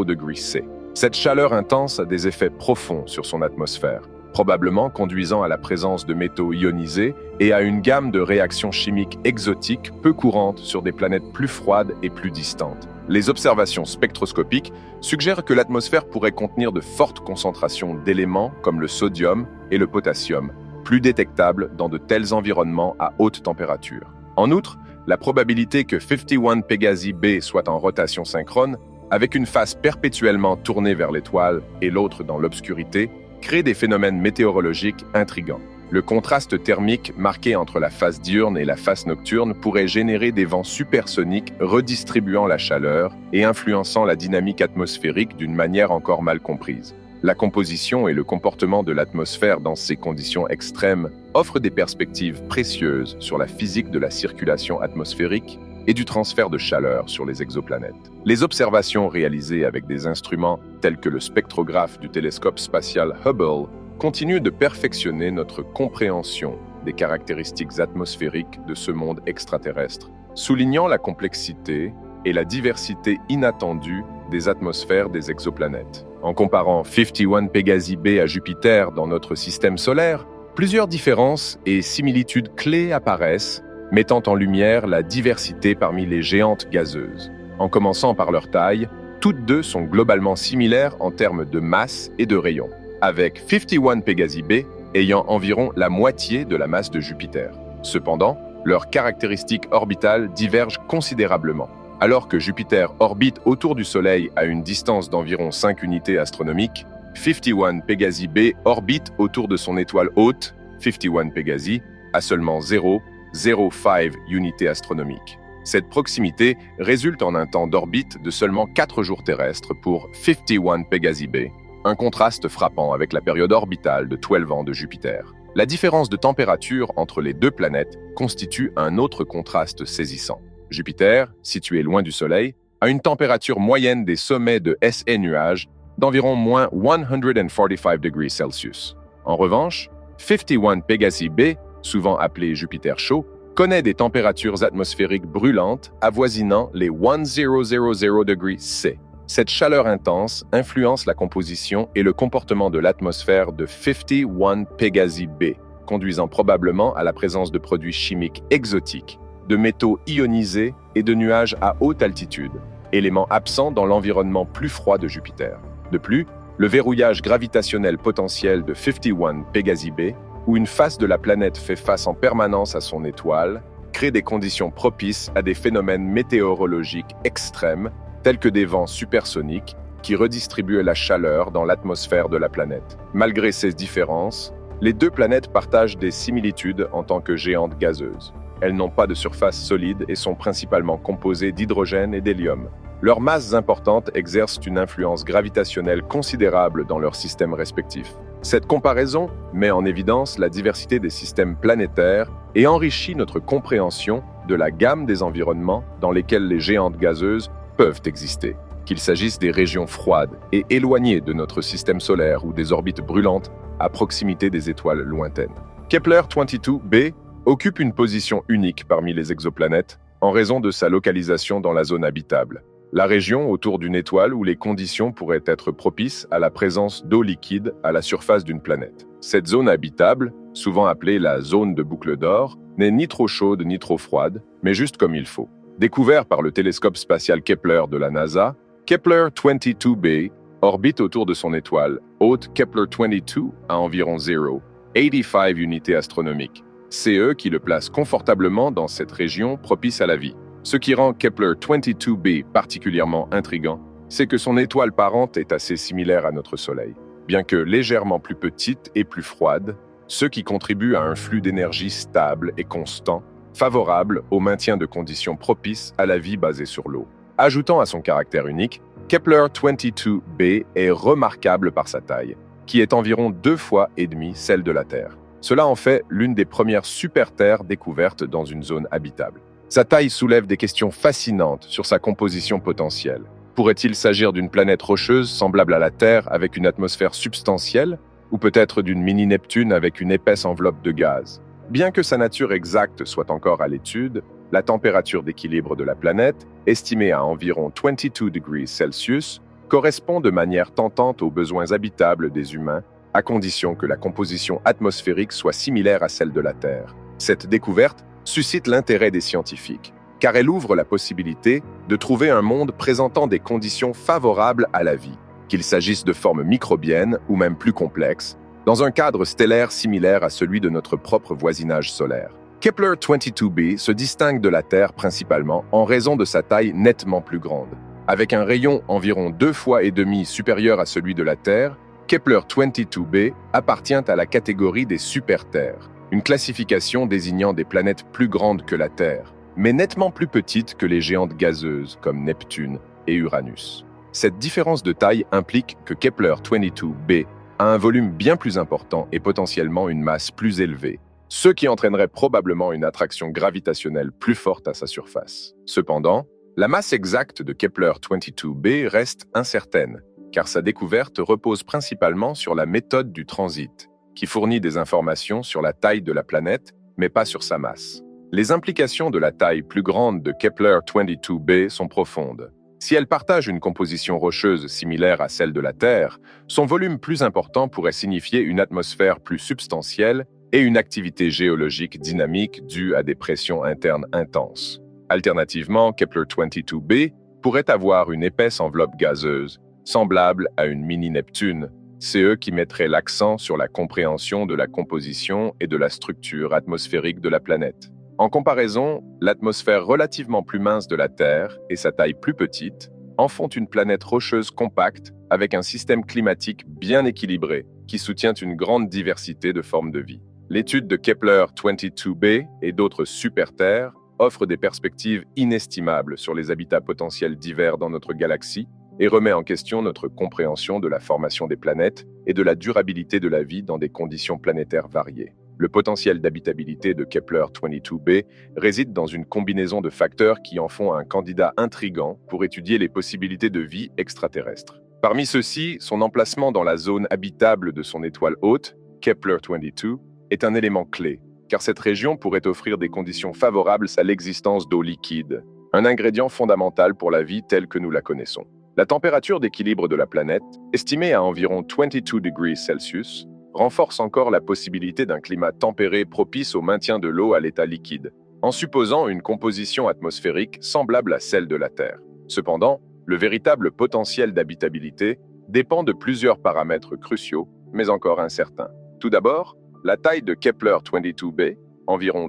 degrés C. Cette chaleur intense a des effets profonds sur son atmosphère, probablement conduisant à la présence de métaux ionisés et à une gamme de réactions chimiques exotiques peu courantes sur des planètes plus froides et plus distantes. Les observations spectroscopiques suggèrent que l'atmosphère pourrait contenir de fortes concentrations d'éléments comme le sodium et le potassium, plus détectables dans de tels environnements à haute température. En outre, la probabilité que 51 Pégasi b soit en rotation synchrone, avec une face perpétuellement tournée vers l'étoile et l'autre dans l'obscurité, crée des phénomènes météorologiques intrigants. Le contraste thermique marqué entre la phase diurne et la phase nocturne pourrait générer des vents supersoniques redistribuant la chaleur et influençant la dynamique atmosphérique d'une manière encore mal comprise. La composition et le comportement de l'atmosphère dans ces conditions extrêmes offrent des perspectives précieuses sur la physique de la circulation atmosphérique et du transfert de chaleur sur les exoplanètes. Les observations réalisées avec des instruments tels que le spectrographe du télescope spatial Hubble continuent de perfectionner notre compréhension des caractéristiques atmosphériques de ce monde extraterrestre, soulignant la complexité et la diversité inattendue des atmosphères des exoplanètes. En comparant 51 Pégasi b à Jupiter dans notre système solaire, plusieurs différences et similitudes clés apparaissent, mettant en lumière la diversité parmi les géantes gazeuses. En commençant par leur taille, toutes deux sont globalement similaires en termes de masse et de rayon, avec 51 Pégasi b ayant environ la moitié de la masse de Jupiter. Cependant, leurs caractéristiques orbitales divergent considérablement. Alors que Jupiter orbite autour du Soleil à une distance d'environ 5 unités astronomiques, 51 Pégasi b orbite autour de son étoile hôte, 51 Pégasi, à seulement 0,05 unités astronomiques. Cette proximité résulte en un temps d'orbite de seulement 4 jours terrestres pour 51 Pégasi b, un contraste frappant avec la période orbitale de 12 ans de Jupiter. La différence de température entre les deux planètes constitue un autre contraste saisissant. Jupiter, situé loin du Soleil, a une température moyenne des sommets de SE nuages d'environ moins 145 degrés Celsius. En revanche, 51 Pégasi b, souvent appelé Jupiter chaud, connaît des températures atmosphériques brûlantes avoisinant les 1000 degrés C. Cette chaleur intense influence la composition et le comportement de l'atmosphère de 51 Pégasi b, conduisant probablement à la présence de produits chimiques exotiques, de métaux ionisés et de nuages à haute altitude, éléments absents dans l'environnement plus froid de Jupiter. De plus, le verrouillage gravitationnel potentiel de 51 Pégasi b, où une face de la planète fait face en permanence à son étoile, crée des conditions propices à des phénomènes météorologiques extrêmes, tels que des vents supersoniques, qui redistribuent la chaleur dans l'atmosphère de la planète. Malgré ces différences, les deux planètes partagent des similitudes en tant que géantes gazeuses. Elles n'ont pas de surface solide et sont principalement composées d'hydrogène et d'hélium. Leurs masses importantes exercent une influence gravitationnelle considérable dans leurs systèmes respectifs. Cette comparaison met en évidence la diversité des systèmes planétaires et enrichit notre compréhension de la gamme des environnements dans lesquels les géantes gazeuses peuvent exister, qu'il s'agisse des régions froides et éloignées de notre système solaire ou des orbites brûlantes à proximité des étoiles lointaines. Kepler 22 b occupe une position unique parmi les exoplanètes en raison de sa localisation dans la zone habitable, la région autour d'une étoile où les conditions pourraient être propices à la présence d'eau liquide à la surface d'une planète. Cette zone habitable, souvent appelée la zone de boucle d'or, n'est ni trop chaude ni trop froide, mais juste comme il faut. Découvert par le télescope spatial Kepler de la NASA, Kepler 22 b orbite autour de son étoile haute Kepler-22 à environ 0,85 unités astronomiques. CE qui le place confortablement dans cette région propice à la vie. Ce qui rend Kepler-22b particulièrement intrigant, c'est que son étoile parente est assez similaire à notre Soleil, bien que légèrement plus petite et plus froide, ce qui contribue à un flux d'énergie stable et constant, favorable au maintien de conditions propices à la vie basée sur l'eau. Ajoutant à son caractère unique, Kepler-22b est remarquable par sa taille, qui est environ 2,5 fois celle de la Terre. Cela en fait l'une des premières super-terres découvertes dans une zone habitable. Sa taille soulève des questions fascinantes sur sa composition potentielle. Pourrait-il s'agir d'une planète rocheuse semblable à la Terre avec une atmosphère substantielle, ou peut-être d'une mini-Neptune avec une épaisse enveloppe de gaz? Bien que sa nature exacte soit encore à l'étude, la température d'équilibre de la planète, estimée à environ 22 degrés Celsius, correspond de manière tentante aux besoins habitables des humains, à condition que la composition atmosphérique soit similaire à celle de la Terre. Cette découverte suscite l'intérêt des scientifiques, car elle ouvre la possibilité de trouver un monde présentant des conditions favorables à la vie, qu'il s'agisse de formes microbiennes ou même plus complexes, dans un cadre stellaire similaire à celui de notre propre voisinage solaire. Kepler-22b se distingue de la Terre principalement en raison de sa taille nettement plus grande. Avec un rayon environ 2,5 fois supérieur à celui de la Terre, Kepler-22b appartient à la catégorie des super-terres, une classification désignant des planètes plus grandes que la Terre, mais nettement plus petites que les géantes gazeuses comme Neptune et Uranus. Cette différence de taille implique que Kepler-22b a un volume bien plus important et potentiellement une masse plus élevée, ce qui entraînerait probablement une attraction gravitationnelle plus forte à sa surface. Cependant, la masse exacte de Kepler-22b reste incertaine, car sa découverte repose principalement sur la méthode du transit, qui fournit des informations sur la taille de la planète, mais pas sur sa masse. Les implications de la taille plus grande de Kepler-22b sont profondes. Si elle partage une composition rocheuse similaire à celle de la Terre, son volume plus important pourrait signifier une atmosphère plus substantielle et une activité géologique dynamique due à des pressions internes intenses. Alternativement, Kepler-22b pourrait avoir une épaisse enveloppe gazeuse, semblable à une mini-Neptune, CE qui mettrait l'accent sur la compréhension de la composition et de la structure atmosphérique de la planète. En comparaison, l'atmosphère relativement plus mince de la Terre et sa taille plus petite en font une planète rocheuse compacte avec un système climatique bien équilibré qui soutient une grande diversité de formes de vie. L'étude de Kepler-22b et d'autres super-terres offre des perspectives inestimables sur les habitats potentiels divers dans notre galaxie et remet en question notre compréhension de la formation des planètes et de la durabilité de la vie dans des conditions planétaires variées. Le potentiel d'habitabilité de Kepler-22b réside dans une combinaison de facteurs qui en font un candidat intrigant pour étudier les possibilités de vie extraterrestre. Parmi ceux-ci, son emplacement dans la zone habitable de son étoile haute, Kepler-22, est un élément clé, car cette région pourrait offrir des conditions favorables à l'existence d'eau liquide, un ingrédient fondamental pour la vie telle que nous la connaissons. La température d'équilibre de la planète, estimée à environ 22 degrés Celsius, renforce encore la possibilité d'un climat tempéré propice au maintien de l'eau à l'état liquide, en supposant une composition atmosphérique semblable à celle de la Terre. Cependant, le véritable potentiel d'habitabilité dépend de plusieurs paramètres cruciaux, mais encore incertains. Tout d'abord, la taille de Kepler-22b, environ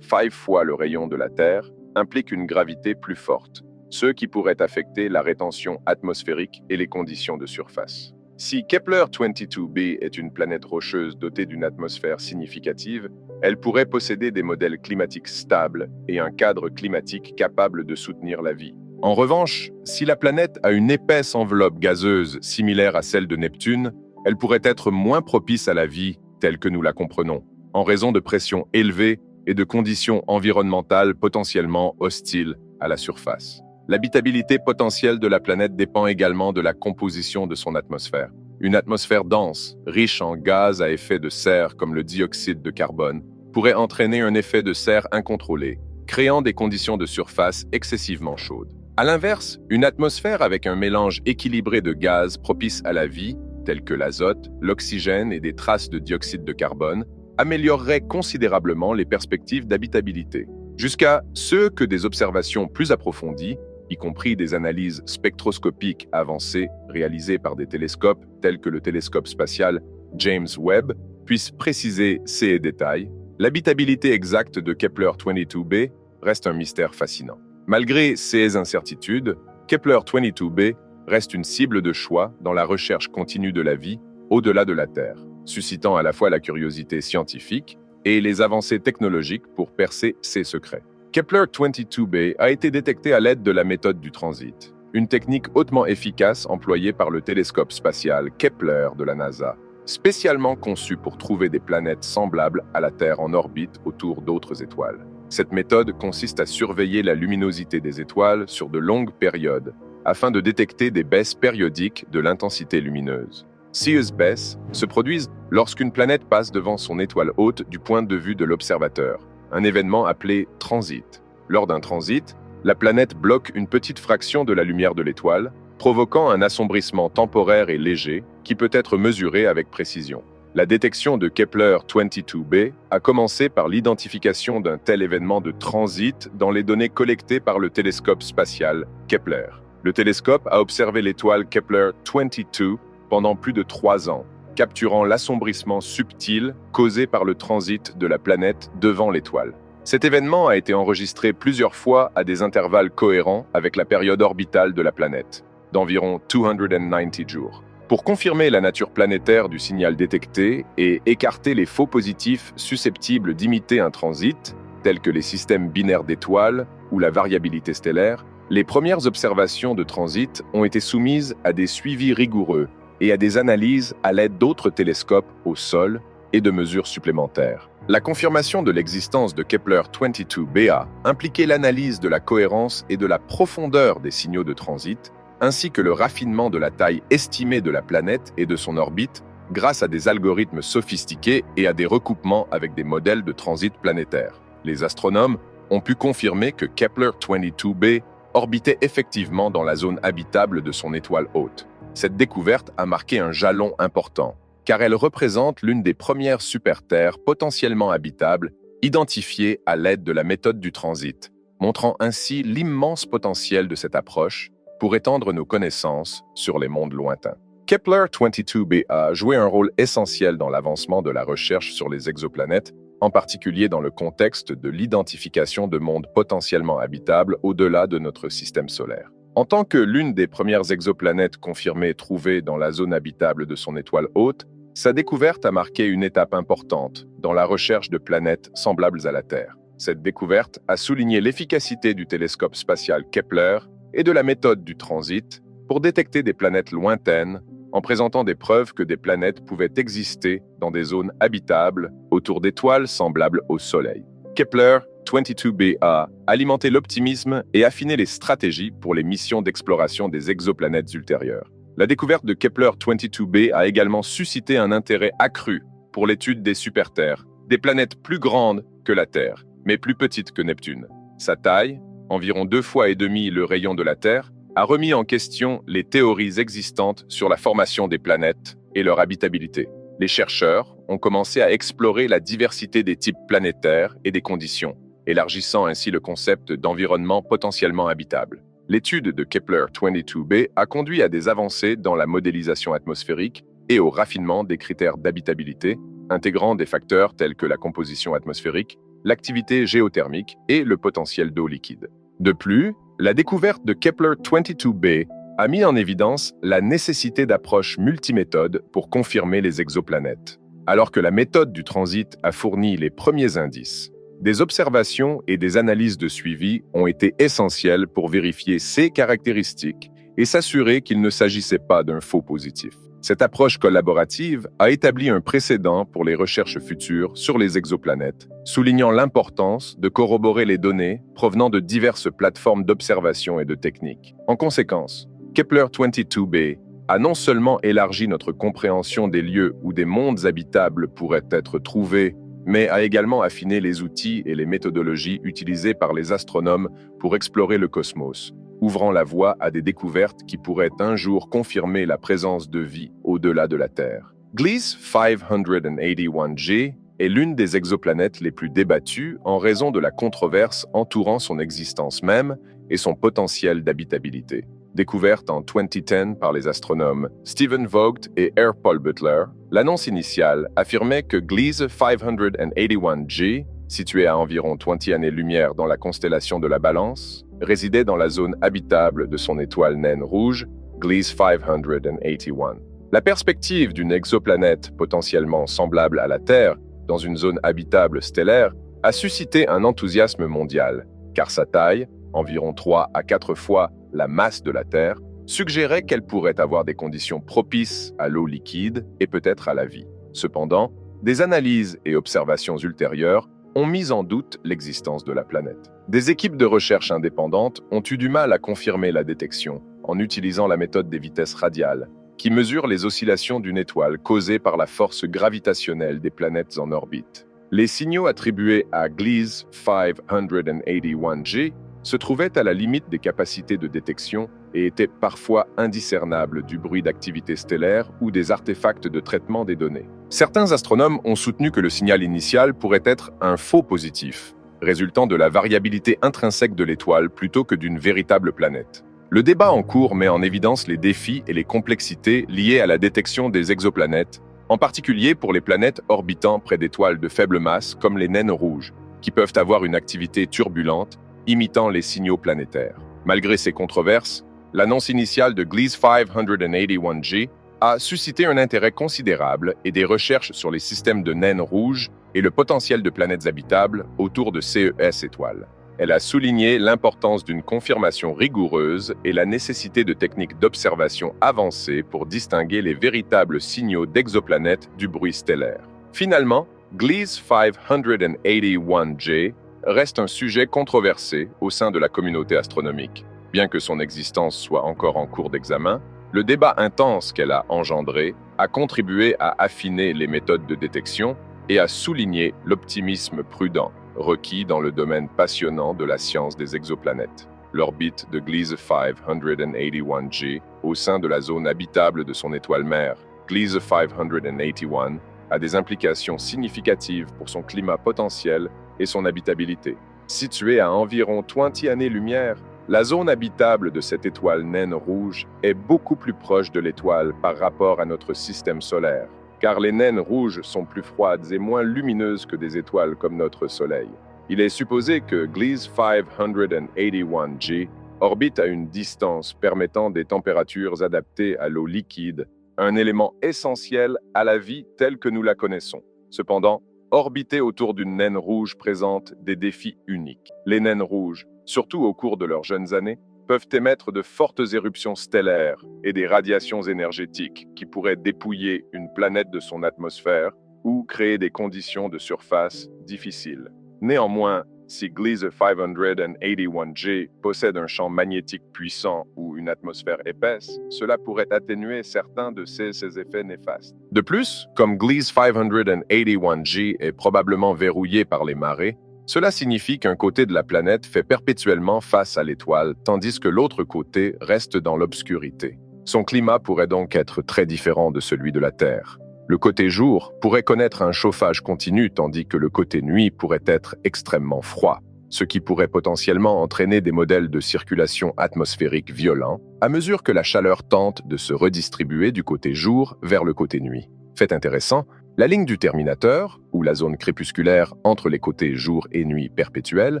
5 fois le rayon de la Terre, implique une gravité plus forte, ce qui pourrait affecter la rétention atmosphérique et les conditions de surface. Si Kepler-22b est une planète rocheuse dotée d'une atmosphère significative, elle pourrait posséder des modèles climatiques stables et un cadre climatique capable de soutenir la vie. En revanche, si la planète a une épaisse enveloppe gazeuse similaire à celle de Neptune, elle pourrait être moins propice à la vie telle que nous la comprenons, en raison de pressions élevées et de conditions environnementales potentiellement hostiles à la surface. L'habitabilité potentielle de la planète dépend également de la composition de son atmosphère. Une atmosphère dense, riche en gaz à effet de serre comme le dioxyde de carbone, pourrait entraîner un effet de serre incontrôlé, créant des conditions de surface excessivement chaudes. À l'inverse, une atmosphère avec un mélange équilibré de gaz propice à la vie, tels que l'azote, l'oxygène et des traces de dioxyde de carbone, améliorerait considérablement les perspectives d'habitabilité, jusqu'à ce que des observations plus approfondies y compris des analyses spectroscopiques avancées réalisées par des télescopes tels que le télescope spatial James Webb, puissent préciser ces détails, l'habitabilité exacte de Kepler-22b reste un mystère fascinant. Malgré ces incertitudes, Kepler-22b reste une cible de choix dans la recherche continue de la vie au-delà de la Terre, suscitant à la fois la curiosité scientifique et les avancées technologiques pour percer ses secrets. Kepler-22b a été détecté à l'aide de la méthode du transit, une technique hautement efficace employée par le télescope spatial Kepler de la NASA, spécialement conçu pour trouver des planètes semblables à la Terre en orbite autour d'autres étoiles. Cette méthode consiste à surveiller la luminosité des étoiles sur de longues périodes, afin de détecter des baisses périodiques de l'intensité lumineuse. Ces baisses se produisent lorsqu'une planète passe devant son étoile hôte du point de vue de l'observateur, un événement appelé transit. Lors d'un transit, la planète bloque une petite fraction de la lumière de l'étoile, provoquant un assombrissement temporaire et léger qui peut être mesuré avec précision. La détection de Kepler-22b a commencé par l'identification d'un tel événement de transit dans les données collectées par le télescope spatial Kepler. Le télescope a observé l'étoile Kepler-22 pendant plus de 3 ans, capturant l'assombrissement subtil causé par le transit de la planète devant l'étoile. Cet événement a été enregistré plusieurs fois à des intervalles cohérents avec la période orbitale de la planète, d'environ 290 jours. Pour confirmer la nature planétaire du signal détecté et écarter les faux positifs susceptibles d'imiter un transit, tels que les systèmes binaires d'étoiles ou la variabilité stellaire, les premières observations de transit ont été soumises à des suivis rigoureux et à des analyses à l'aide d'autres télescopes au sol et de mesures supplémentaires. La confirmation de l'existence de Kepler-22b impliquait l'analyse de la cohérence et de la profondeur des signaux de transit, ainsi que le raffinement de la taille estimée de la planète et de son orbite grâce à des algorithmes sophistiqués et à des recoupements avec des modèles de transit planétaire. Les astronomes ont pu confirmer que Kepler-22b orbitait effectivement dans la zone habitable de son étoile hôte. Cette découverte a marqué un jalon important, car elle représente l'une des premières super-terres potentiellement habitables identifiées à l'aide de la méthode du transit, montrant ainsi l'immense potentiel de cette approche pour étendre nos connaissances sur les mondes lointains. Kepler-22b a joué un rôle essentiel dans l'avancement de la recherche sur les exoplanètes, en particulier dans le contexte de l'identification de mondes potentiellement habitables au-delà de notre système solaire. En tant que l'une des premières exoplanètes confirmées trouvées dans la zone habitable de son étoile hôte, sa découverte a marqué une étape importante dans la recherche de planètes semblables à la Terre. Cette découverte a souligné l'efficacité du télescope spatial Kepler et de la méthode du transit pour détecter des planètes lointaines en présentant des preuves que des planètes pouvaient exister dans des zones habitables autour d'étoiles semblables au Soleil. Kepler-22b a alimenté l'optimisme et affiné les stratégies pour les missions d'exploration des exoplanètes ultérieures. La découverte de Kepler-22b a également suscité un intérêt accru pour l'étude des superterres, des planètes plus grandes que la Terre, mais plus petites que Neptune. Sa taille, environ 2,5 fois le rayon de la Terre, a remis en question les théories existantes sur la formation des planètes et leur habitabilité. Les chercheurs ont commencé à explorer la diversité des types planétaires et des conditions, élargissant ainsi le concept d'environnement potentiellement habitable. L'étude de Kepler-22b a conduit à des avancées dans la modélisation atmosphérique et au raffinement des critères d'habitabilité, intégrant des facteurs tels que la composition atmosphérique, l'activité géothermique et le potentiel d'eau liquide. De plus, la découverte de Kepler-22b a mis en évidence la nécessité d'approches multiméthodes pour confirmer les exoplanètes. Alors que la méthode du transit a fourni les premiers indices, des observations et des analyses de suivi ont été essentielles pour vérifier ces caractéristiques et s'assurer qu'il ne s'agissait pas d'un faux positif. Cette approche collaborative a établi un précédent pour les recherches futures sur les exoplanètes, soulignant l'importance de corroborer les données provenant de diverses plateformes d'observation et de techniques. En conséquence, Kepler-22b a non seulement élargi notre compréhension des lieux où des mondes habitables pourraient être trouvés, mais a également affiné les outils et les méthodologies utilisés par les astronomes pour explorer le cosmos, ouvrant la voie à des découvertes qui pourraient un jour confirmer la présence de vie au-delà de la Terre. Gliese 581G est l'une des exoplanètes les plus débattues en raison de la controverse entourant son existence même et son potentiel d'habitabilité. Découverte en 2010 par les astronomes Stephen Vogt et R. Paul Butler, l'annonce initiale affirmait que Gliese 581G, situé à environ 20 années-lumière dans la constellation de la Balance, résidait dans la zone habitable de son étoile naine rouge, Gliese 581. La perspective d'une exoplanète potentiellement semblable à la Terre dans une zone habitable stellaire a suscité un enthousiasme mondial, car sa taille, environ 3 à 4 fois la masse de la Terre, suggérait qu'elle pourrait avoir des conditions propices à l'eau liquide et peut-être à la vie. Cependant, des analyses et observations ultérieures ont mis en doute l'existence de la planète. Des équipes de recherche indépendantes ont eu du mal à confirmer la détection en utilisant la méthode des vitesses radiales, qui mesure les oscillations d'une étoile causées par la force gravitationnelle des planètes en orbite. Les signaux attribués à Gliese 581G se trouvaient à la limite des capacités de détection et étaient parfois indiscernables du bruit d'activité stellaire ou des artefacts de traitement des données. Certains astronomes ont soutenu que le signal initial pourrait être un faux positif, résultant de la variabilité intrinsèque de l'étoile plutôt que d'une véritable planète. Le débat en cours met en évidence les défis et les complexités liées à la détection des exoplanètes, en particulier pour les planètes orbitant près d'étoiles de faible masse comme les naines rouges, qui peuvent avoir une activité turbulente imitant les signaux planétaires. Malgré ces controverses, l'annonce initiale de Gliese 581G a suscité un intérêt considérable et des recherches sur les systèmes de naines rouges et le potentiel de planètes habitables autour de CES étoiles. Elle a souligné l'importance d'une confirmation rigoureuse et la nécessité de techniques d'observation avancées pour distinguer les véritables signaux d'exoplanètes du bruit stellaire. Finalement, Gliese 581G reste un sujet controversé au sein de la communauté astronomique. Bien que son existence soit encore en cours d'examen, le débat intense qu'elle a engendré a contribué à affiner les méthodes de détection et à souligner l'optimisme prudent requis dans le domaine passionnant de la science des exoplanètes. L'orbite de Gliese 581G au sein de la zone habitable de son étoile mère, Gliese 581, a des implications significatives pour son climat potentiel et son habitabilité. Située à environ 20 années-lumière, la zone habitable de cette étoile naine rouge est beaucoup plus proche de l'étoile par rapport à notre système solaire, car les naines rouges sont plus froides et moins lumineuses que des étoiles comme notre Soleil. Il est supposé que Gliese 581G orbite à une distance permettant des températures adaptées à l'eau liquide, un élément essentiel à la vie telle que nous la connaissons. Cependant, orbiter autour d'une naine rouge présente des défis uniques. Les naines rouges, surtout au cours de leurs jeunes années, peuvent émettre de fortes éruptions stellaires et des radiations énergétiques qui pourraient dépouiller une planète de son atmosphère ou créer des conditions de surface difficiles. Néanmoins, si Gliese 581G possède un champ magnétique puissant ou une atmosphère épaisse, cela pourrait atténuer certains de ses effets néfastes. De plus, comme Gliese 581G est probablement verrouillé par les marées, cela signifie qu'un côté de la planète fait perpétuellement face à l'étoile, tandis que l'autre côté reste dans l'obscurité. Son climat pourrait donc être très différent de celui de la Terre. Le côté jour pourrait connaître un chauffage continu, tandis que le côté nuit pourrait être extrêmement froid, ce qui pourrait potentiellement entraîner des modèles de circulation atmosphérique violents, à mesure que la chaleur tente de se redistribuer du côté jour vers le côté nuit. Fait intéressant, la ligne du terminateur, ou la zone crépusculaire entre les côtés jour et nuit perpétuels,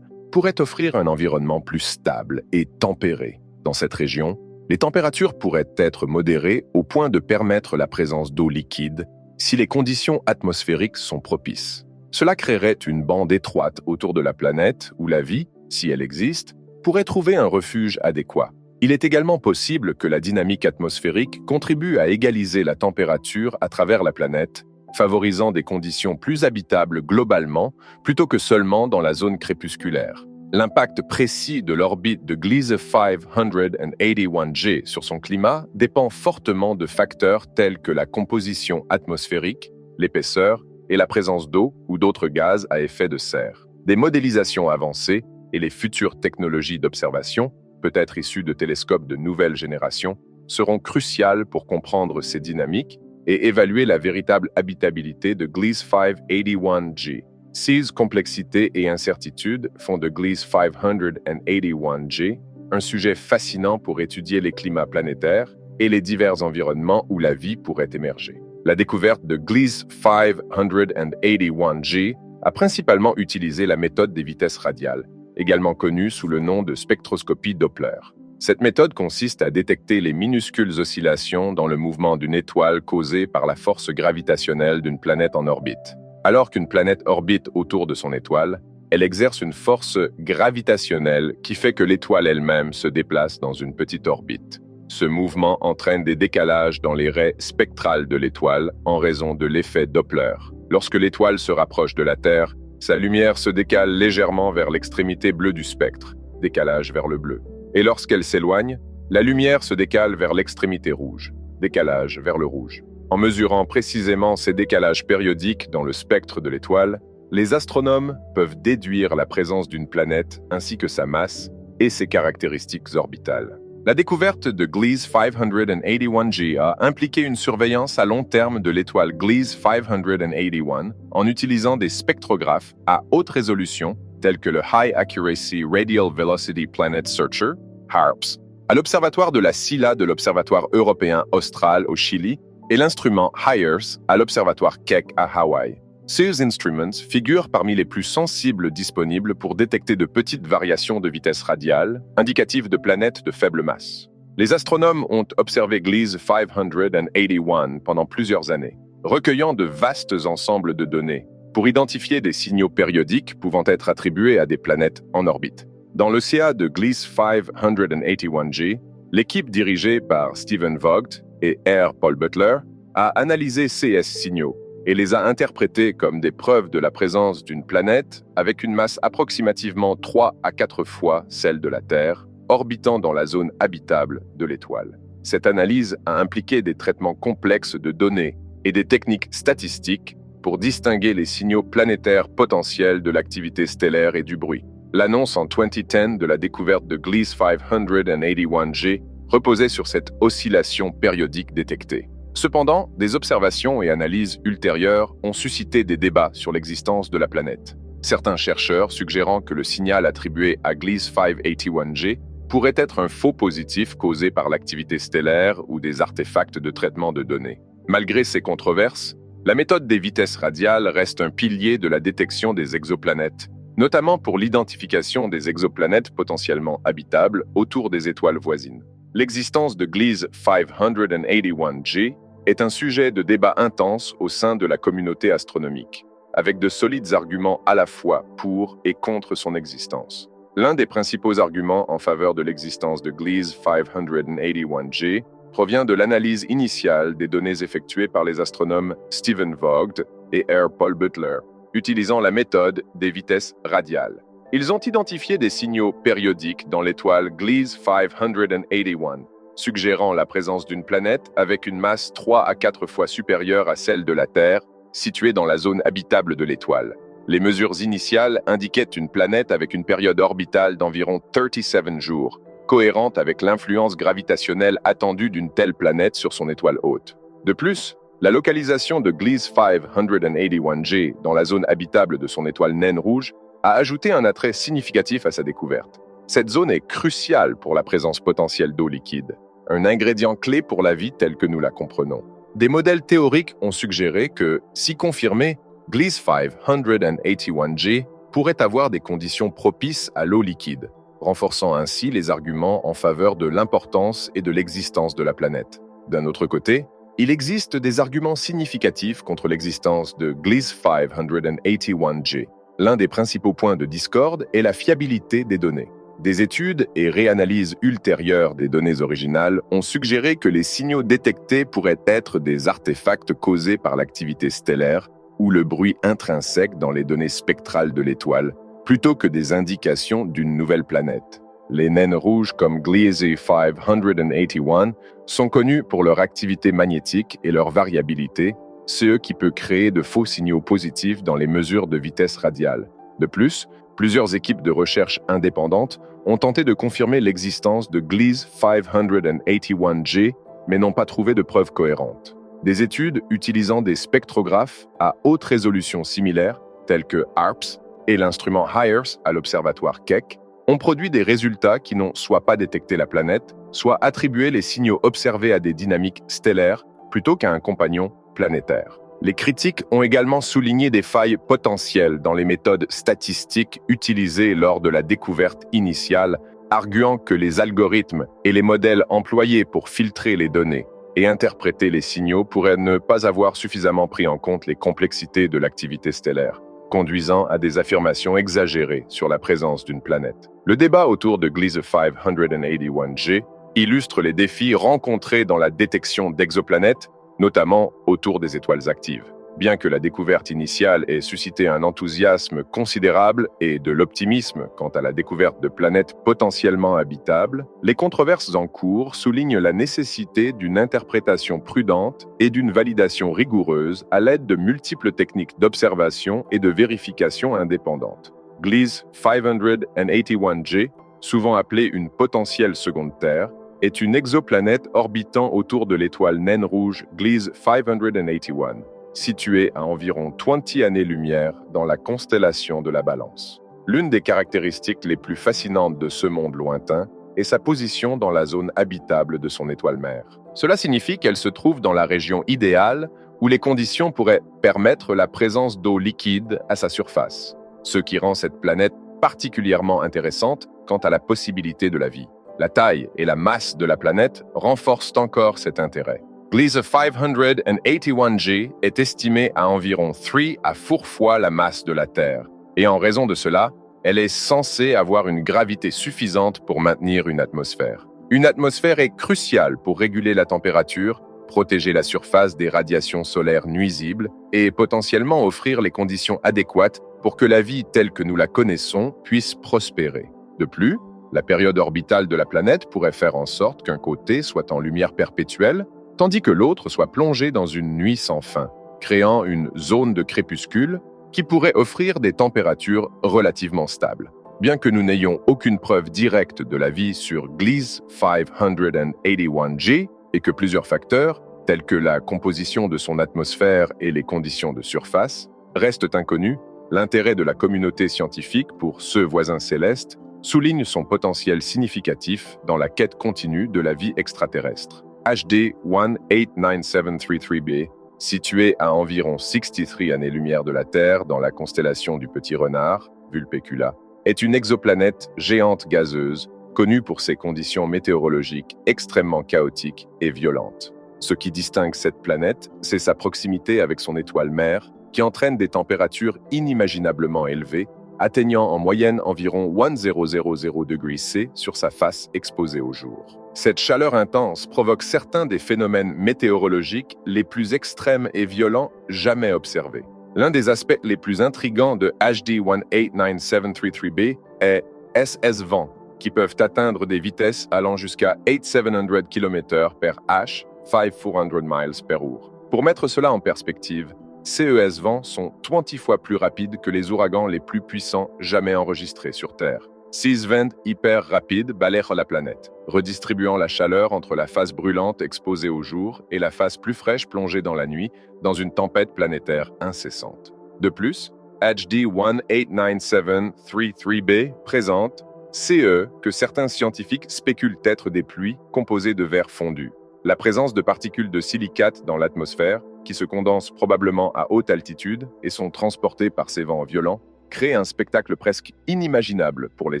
pourrait offrir un environnement plus stable et tempéré. Dans cette région, les températures pourraient être modérées au point de permettre la présence d'eau liquide si les conditions atmosphériques sont propices. Cela créerait une bande étroite autour de la planète où la vie, si elle existe, pourrait trouver un refuge adéquat. Il est également possible que la dynamique atmosphérique contribue à égaliser la température à travers la planète, favorisant des conditions plus habitables globalement plutôt que seulement dans la zone crépusculaire. L'impact précis de l'orbite de Gliese 581G sur son climat dépend fortement de facteurs tels que la composition atmosphérique, l'épaisseur et la présence d'eau ou d'autres gaz à effet de serre. Des modélisations avancées et les futures technologies d'observation, peut-être issues de télescopes de nouvelle génération, seront cruciales pour comprendre ces dynamiques et évaluer la véritable habitabilité de Gliese 581G. Ces complexités et incertitudes font de Gliese 581G un sujet fascinant pour étudier les climats planétaires et les divers environnements où la vie pourrait émerger. La découverte de Gliese 581G a principalement utilisé la méthode des vitesses radiales, également connue sous le nom de spectroscopie Doppler. Cette méthode consiste à détecter les minuscules oscillations dans le mouvement d'une étoile causées par la force gravitationnelle d'une planète en orbite. Alors qu'une planète orbite autour de son étoile, elle exerce une force gravitationnelle qui fait que l'étoile elle-même se déplace dans une petite orbite. Ce mouvement entraîne des décalages dans les raies spectrales de l'étoile en raison de l'effet Doppler. Lorsque l'étoile se rapproche de la Terre, sa lumière se décale légèrement vers l'extrémité bleue du spectre, décalage vers le bleu. Et lorsqu'elle s'éloigne, la lumière se décale vers l'extrémité rouge, décalage vers le rouge. En mesurant précisément ces décalages périodiques dans le spectre de l'étoile, les astronomes peuvent déduire la présence d'une planète ainsi que sa masse et ses caractéristiques orbitales. La découverte de Gliese 581G a impliqué une surveillance à long terme de l'étoile Gliese 581 en utilisant des spectrographes à haute résolution tels que le High Accuracy Radial Velocity Planet Searcher, HARPS, à l'observatoire de la Silla de l'Observatoire européen austral au Chili et l'instrument HIRES à l'observatoire Keck à Hawaï. Ces instruments figurent parmi les plus sensibles disponibles pour détecter de petites variations de vitesse radiale, indicatives de planètes de faible masse. Les astronomes ont observé Gliese 581 pendant plusieurs années, recueillant de vastes ensembles de données pour identifier des signaux périodiques pouvant être attribués à des planètes en orbite. Dans le CA de Gliese 581G, l'équipe dirigée par Stephen Vogt et R. Paul Butler a analysé ces signaux et les a interprétés comme des preuves de la présence d'une planète avec une masse approximativement 3 à 4 fois celle de la Terre, orbitant dans la zone habitable de l'étoile. Cette analyse a impliqué des traitements complexes de données et des techniques statistiques pour distinguer les signaux planétaires potentiels de l'activité stellaire et du bruit. L'annonce en 2010 de la découverte de Gliese 581G reposait sur cette oscillation périodique détectée. Cependant, des observations et analyses ultérieures ont suscité des débats sur l'existence de la planète. Certains chercheurs suggérant que le signal attribué à Gliese 581G pourrait être un faux positif causé par l'activité stellaire ou des artefacts de traitement de données. Malgré ces controverses, la méthode des vitesses radiales reste un pilier de la détection des exoplanètes, notamment pour l'identification des exoplanètes potentiellement habitables autour des étoiles voisines. L'existence de Gliese 581G est un sujet de débat intense au sein de la communauté astronomique, avec de solides arguments à la fois pour et contre son existence. L'un des principaux arguments en faveur de l'existence de Gliese 581G provient de l'analyse initiale des données effectuées par les astronomes Stephen Vogt et R. Paul Butler, utilisant la méthode des vitesses radiales. Ils ont identifié des signaux périodiques dans l'étoile Gliese 581, suggérant la présence d'une planète avec une masse 3 à 4 fois supérieure à celle de la Terre, située dans la zone habitable de l'étoile. Les mesures initiales indiquaient une planète avec une période orbitale d'environ 37 jours, cohérente avec l'influence gravitationnelle attendue d'une telle planète sur son étoile hôte. De plus, la localisation de Gliese 581G dans la zone habitable de son étoile naine rouge a ajouté un attrait significatif à sa découverte. Cette zone est cruciale pour la présence potentielle d'eau liquide, un ingrédient clé pour la vie telle que nous la comprenons. Des modèles théoriques ont suggéré que, si confirmé, Gliese 581G pourrait avoir des conditions propices à l'eau liquide, renforçant ainsi les arguments en faveur de l'importance et de l'existence de la planète. D'un autre côté, il existe des arguments significatifs contre l'existence de Gliese 581G. L'un des principaux points de discorde est la fiabilité des données. Des études et réanalyses ultérieures des données originales ont suggéré que les signaux détectés pourraient être des artefacts causés par l'activité stellaire ou le bruit intrinsèque dans les données spectrales de l'étoile, plutôt que des indications d'une nouvelle planète. Les naines rouges comme Gliese 581 sont connues pour leur activité magnétique et leur variabilité, ce qui peut créer de faux signaux positifs dans les mesures de vitesse radiale. De plus, plusieurs équipes de recherche indépendantes ont tenté de confirmer l'existence de Gliese 581G, mais n'ont pas trouvé de preuves cohérentes. Des études utilisant des spectrographes à haute résolution similaires, tels que HARPS et l'instrument HIRES à l'observatoire Keck, On produit des résultats qui n'ont soit pas détecté la planète, soit attribué les signaux observés à des dynamiques stellaires plutôt qu'à un compagnon planétaire. Les critiques ont également souligné des failles potentielles dans les méthodes statistiques utilisées lors de la découverte initiale, arguant que les algorithmes et les modèles employés pour filtrer les données et interpréter les signaux pourraient ne pas avoir suffisamment pris en compte les complexités de l'activité stellaire, conduisant à des affirmations exagérées sur la présence d'une planète. Le débat autour de Gliese 581G illustre les défis rencontrés dans la détection d'exoplanètes, notamment autour des étoiles actives. Bien que la découverte initiale ait suscité un enthousiasme considérable et de l'optimisme quant à la découverte de planètes potentiellement habitables, les controverses en cours soulignent la nécessité d'une interprétation prudente et d'une validation rigoureuse à l'aide de multiples techniques d'observation et de vérification indépendantes. Gliese 581G, souvent appelée une potentielle seconde Terre, est une exoplanète orbitant autour de l'étoile naine rouge Gliese 581, située à environ 20 années-lumière dans la constellation de la Balance. L'une des caractéristiques les plus fascinantes de ce monde lointain est sa position dans la zone habitable de son étoile mère. Cela signifie qu'elle se trouve dans la région idéale où les conditions pourraient permettre la présence d'eau liquide à sa surface, ce qui rend cette planète particulièrement intéressante quant à la possibilité de la vie. La taille et la masse de la planète renforcent encore cet intérêt. Gliese 581G est estimée à environ 3 à 4 fois la masse de la Terre, et en raison de cela, elle est censée avoir une gravité suffisante pour maintenir une atmosphère. Une atmosphère est cruciale pour réguler la température, protéger la surface des radiations solaires nuisibles et potentiellement offrir les conditions adéquates pour que la vie telle que nous la connaissons puisse prospérer. De plus, la période orbitale de la planète pourrait faire en sorte qu'un côté soit en lumière perpétuelle, tandis que l'autre soit plongé dans une nuit sans fin, créant une zone de crépuscule qui pourrait offrir des températures relativement stables. Bien que nous n'ayons aucune preuve directe de la vie sur Gliese 581G et que plusieurs facteurs, tels que la composition de son atmosphère et les conditions de surface, restent inconnus, l'intérêt de la communauté scientifique pour ce voisin céleste souligne son potentiel significatif dans la quête continue de la vie extraterrestre. HD 189733b, situé à environ 63 années-lumière de la Terre dans la constellation du Petit Renard, Vulpecula, est une exoplanète géante gazeuse connue pour ses conditions météorologiques extrêmement chaotiques et violentes. Ce qui distingue cette planète, c'est sa proximité avec son étoile mère, qui entraîne des températures inimaginablement élevées, atteignant en moyenne environ 1000 degrés C sur sa face exposée au jour. Cette chaleur intense provoque certains des phénomènes météorologiques les plus extrêmes et violents jamais observés. L'un des aspects les plus intrigants de HD 189733b est SS-vents, qui peuvent atteindre des vitesses allant jusqu'à 8700 km/h, 5400 miles per hour. Pour mettre cela en perspective, ces vents sont 20 fois plus rapides que les ouragans les plus puissants jamais enregistrés sur Terre. Ces vents hyper rapides balayent la planète, redistribuant la chaleur entre la face brûlante exposée au jour et la face plus fraîche plongée dans la nuit, dans une tempête planétaire incessante. De plus, HD 189733b présente CE que certains scientifiques spéculent être des pluies composées de verre fondu. La présence de particules de silicate dans l'atmosphère, qui se condensent probablement à haute altitude et sont transportées par ces vents violents, crée un spectacle presque inimaginable pour les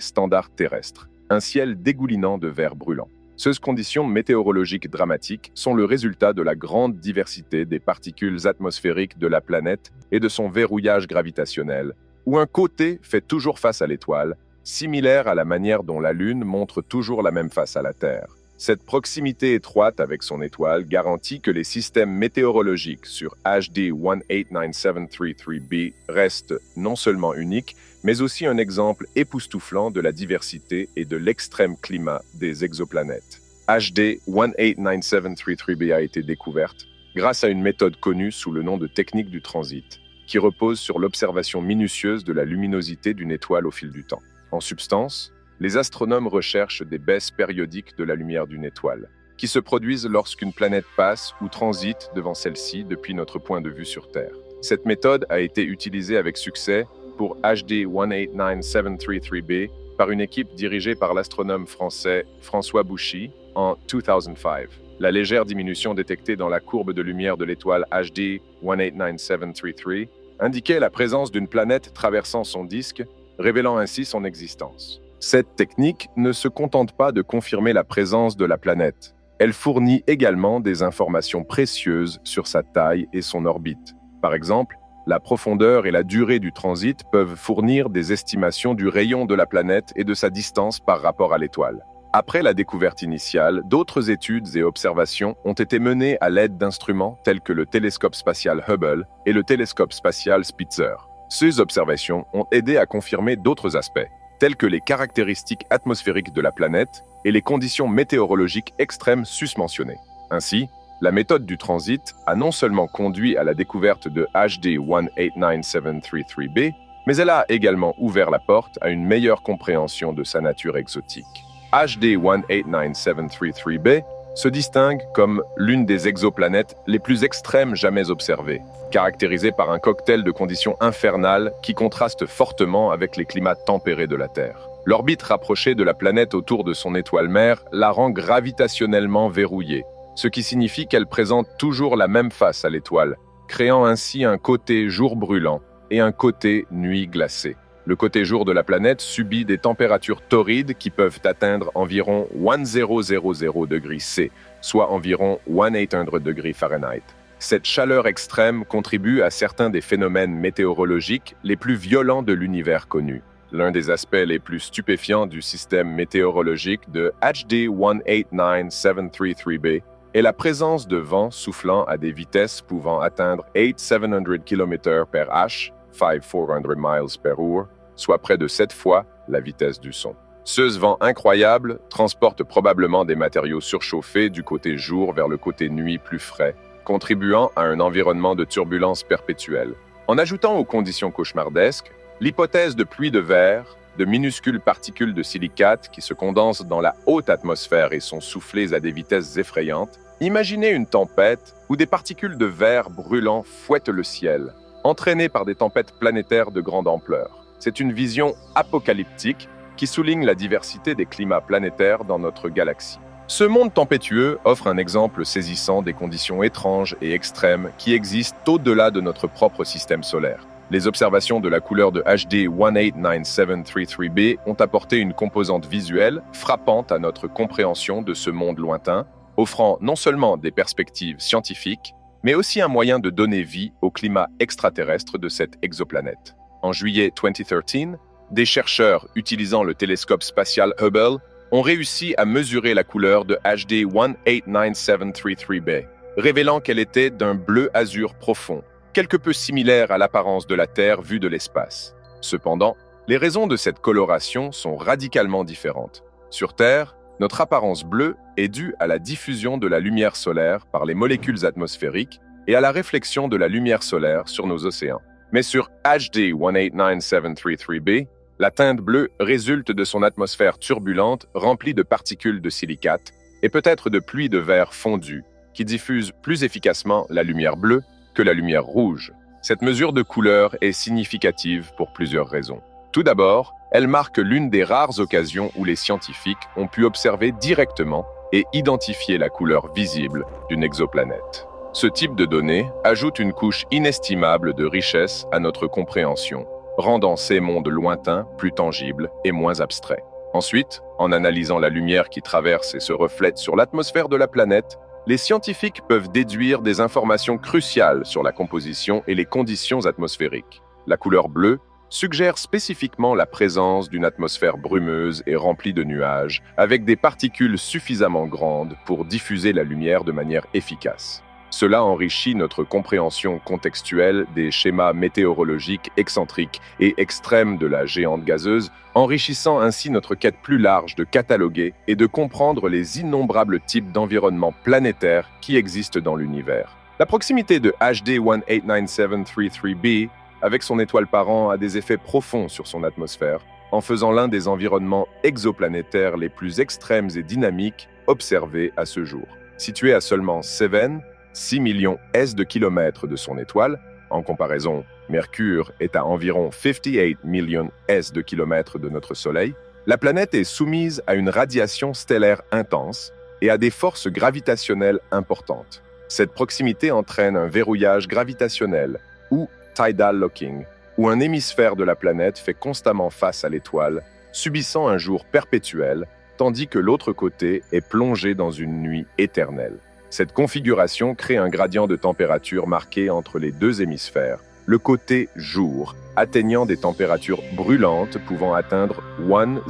standards terrestres. Un ciel dégoulinant de verre brûlant. Ces conditions météorologiques dramatiques sont le résultat de la grande diversité des particules atmosphériques de la planète et de son verrouillage gravitationnel, où un côté fait toujours face à l'étoile, similaire à la manière dont la Lune montre toujours la même face à la Terre. Cette proximité étroite avec son étoile garantit que les systèmes météorologiques sur HD 189733b restent non seulement uniques, mais aussi un exemple époustouflant de la diversité et de l'extrême climat des exoplanètes. HD 189733b a été découverte grâce à une méthode connue sous le nom de technique du transit, qui repose sur l'observation minutieuse de la luminosité d'une étoile au fil du temps. En substance, les astronomes recherchent des baisses périodiques de la lumière d'une étoile, qui se produisent lorsqu'une planète passe ou transite devant celle-ci depuis notre point de vue sur Terre. Cette méthode a été utilisée avec succès pour HD 189733b par une équipe dirigée par l'astronome français François Bouchy en 2005. La légère diminution détectée dans la courbe de lumière de l'étoile HD 189733 indiquait la présence d'une planète traversant son disque, révélant ainsi son existence. Cette technique ne se contente pas de confirmer la présence de la planète. Elle fournit également des informations précieuses sur sa taille et son orbite. Par exemple, la profondeur et la durée du transit peuvent fournir des estimations du rayon de la planète et de sa distance par rapport à l'étoile. Après la découverte initiale, d'autres études et observations ont été menées à l'aide d'instruments tels que le télescope spatial Hubble et le télescope spatial Spitzer. Ces observations ont aidé à confirmer d'autres aspects, tels que les caractéristiques atmosphériques de la planète et les conditions météorologiques extrêmes susmentionnées. Ainsi, la méthode du transit a non seulement conduit à la découverte de HD 189733b, mais elle a également ouvert la porte à une meilleure compréhension de sa nature exotique. HD 189733b se distingue comme l'une des exoplanètes les plus extrêmes jamais observées, caractérisée par un cocktail de conditions infernales qui contrastent fortement avec les climats tempérés de la Terre. L'orbite rapprochée de la planète autour de son étoile mère la rend gravitationnellement verrouillée, ce qui signifie qu'elle présente toujours la même face à l'étoile, créant ainsi un côté jour brûlant et un côté nuit glacée. Le côté jour de la planète subit des températures torrides qui peuvent atteindre environ 1000 degrés C, soit environ 1800 degrés Fahrenheit. Cette chaleur extrême contribue à certains des phénomènes météorologiques les plus violents de l'univers connu. L'un des aspects les plus stupéfiants du système météorologique de HD 189733b est la présence de vents soufflant à des vitesses pouvant atteindre 8700 km/h, 5400 miles/h, soit près de 7 fois la vitesse du son. Ce vent incroyable transporte probablement des matériaux surchauffés du côté jour vers le côté nuit plus frais, contribuant à un environnement de turbulence perpétuelle. En ajoutant aux conditions cauchemardesques, l'hypothèse de pluie de verre, de minuscules particules de silicate qui se condensent dans la haute atmosphère et sont soufflées à des vitesses effrayantes, imaginez une tempête où des particules de verre brûlant fouettent le ciel, entraînées par des tempêtes planétaires de grande ampleur. C'est une vision apocalyptique qui souligne la diversité des climats planétaires dans notre galaxie. Ce monde tempétueux offre un exemple saisissant des conditions étranges et extrêmes qui existent au-delà de notre propre système solaire. Les observations de la couleur de HD 189733b ont apporté une composante visuelle frappante à notre compréhension de ce monde lointain, offrant non seulement des perspectives scientifiques, mais aussi un moyen de donner vie au climat extraterrestre de cette exoplanète. En juillet 2013, des chercheurs utilisant le télescope spatial Hubble ont réussi à mesurer la couleur de HD 189733b, révélant qu'elle était d'un bleu azur profond, quelque peu similaire à l'apparence de la Terre vue de l'espace. Cependant, les raisons de cette coloration sont radicalement différentes. Sur Terre, notre apparence bleue est due à la diffusion de la lumière solaire par les molécules atmosphériques et à la réflexion de la lumière solaire sur nos océans. Mais sur HD 189733b, la teinte bleue résulte de son atmosphère turbulente remplie de particules de silicate et peut-être de pluies de verre fondu qui diffusent plus efficacement la lumière bleue que la lumière rouge. Cette mesure de couleur est significative pour plusieurs raisons. Tout d'abord, elle marque l'une des rares occasions où les scientifiques ont pu observer directement et identifier la couleur visible d'une exoplanète. Ce type de données ajoute une couche inestimable de richesse à notre compréhension, rendant ces mondes lointains plus tangibles et moins abstraits. Ensuite, en analysant la lumière qui traverse et se reflète sur l'atmosphère de la planète, les scientifiques peuvent déduire des informations cruciales sur la composition et les conditions atmosphériques. La couleur bleue suggère spécifiquement la présence d'une atmosphère brumeuse et remplie de nuages, avec des particules suffisamment grandes pour diffuser la lumière de manière efficace. Cela enrichit notre compréhension contextuelle des schémas météorologiques excentriques et extrêmes de la géante gazeuse, enrichissant ainsi notre quête plus large de cataloguer et de comprendre les innombrables types d'environnements planétaires qui existent dans l'univers. La proximité de HD 189733b avec son étoile parent a des effets profonds sur son atmosphère, en faisant l'un des environnements exoplanétaires les plus extrêmes et dynamiques observés à ce jour. Situé à seulement 6 millions S de kilomètres de son étoile, en comparaison, Mercure est à environ 58 millions S de kilomètres de notre Soleil, La planète est soumise à une radiation stellaire intense et à des forces gravitationnelles importantes. Cette proximité entraîne un verrouillage gravitationnel, ou tidal locking, où un hémisphère de la planète fait constamment face à l'étoile, subissant un jour perpétuel, tandis que l'autre côté est plongé dans une nuit éternelle. Cette configuration crée un gradient de température marqué entre les deux hémisphères, le côté jour atteignant des températures brûlantes pouvant atteindre 1000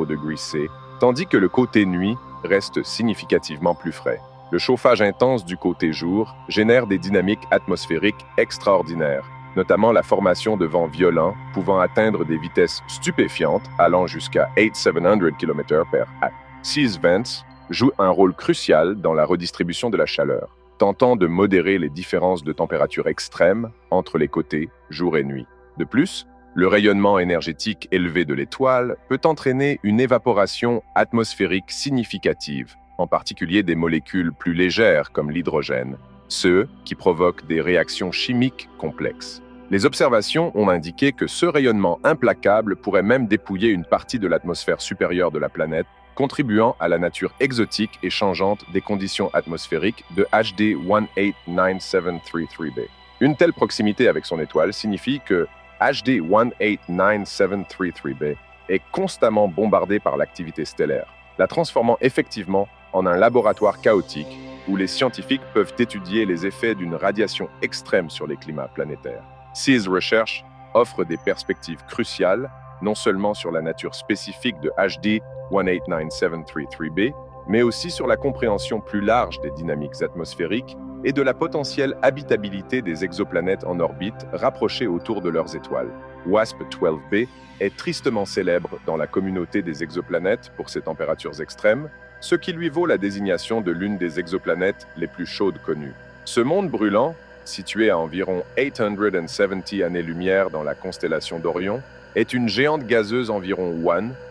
degrés C, tandis que le côté nuit reste significativement plus frais. Le chauffage intense du côté jour génère des dynamiques atmosphériques extraordinaires, notamment la formation de vents violents pouvant atteindre des vitesses stupéfiantes allant jusqu'à 8700 km/h. These vents jouent un rôle crucial dans la redistribution de la chaleur, tentant de modérer les différences de température extrêmes entre les côtés jour et nuit. De plus, le rayonnement énergétique élevé de l'étoile peut entraîner une évaporation atmosphérique significative, en particulier des molécules plus légères comme l'hydrogène, ceux qui provoquent des réactions chimiques complexes. Les observations ont indiqué que ce rayonnement implacable pourrait même dépouiller une partie de l'atmosphère supérieure de la planète, contribuant à la nature exotique et changeante des conditions atmosphériques de HD 189733b. Une telle proximité avec son étoile signifie que HD 189733b est constamment bombardé par l'activité stellaire, la transformant effectivement en un laboratoire chaotique où les scientifiques peuvent étudier les effets d'une radiation extrême sur les climats planétaires. Ces recherches offrent des perspectives cruciales, non seulement sur la nature spécifique de HD 189733b, mais aussi sur la compréhension plus large des dynamiques atmosphériques et de la potentielle habitabilité des exoplanètes en orbite rapprochées autour de leurs étoiles. WASP-12b est tristement célèbre dans la communauté des exoplanètes pour ses températures extrêmes, ce qui lui vaut la désignation de l'une des exoplanètes les plus chaudes connues. Ce monde brûlant, situé à environ 870 années-lumière dans la constellation d'Orion, est une géante gazeuse environ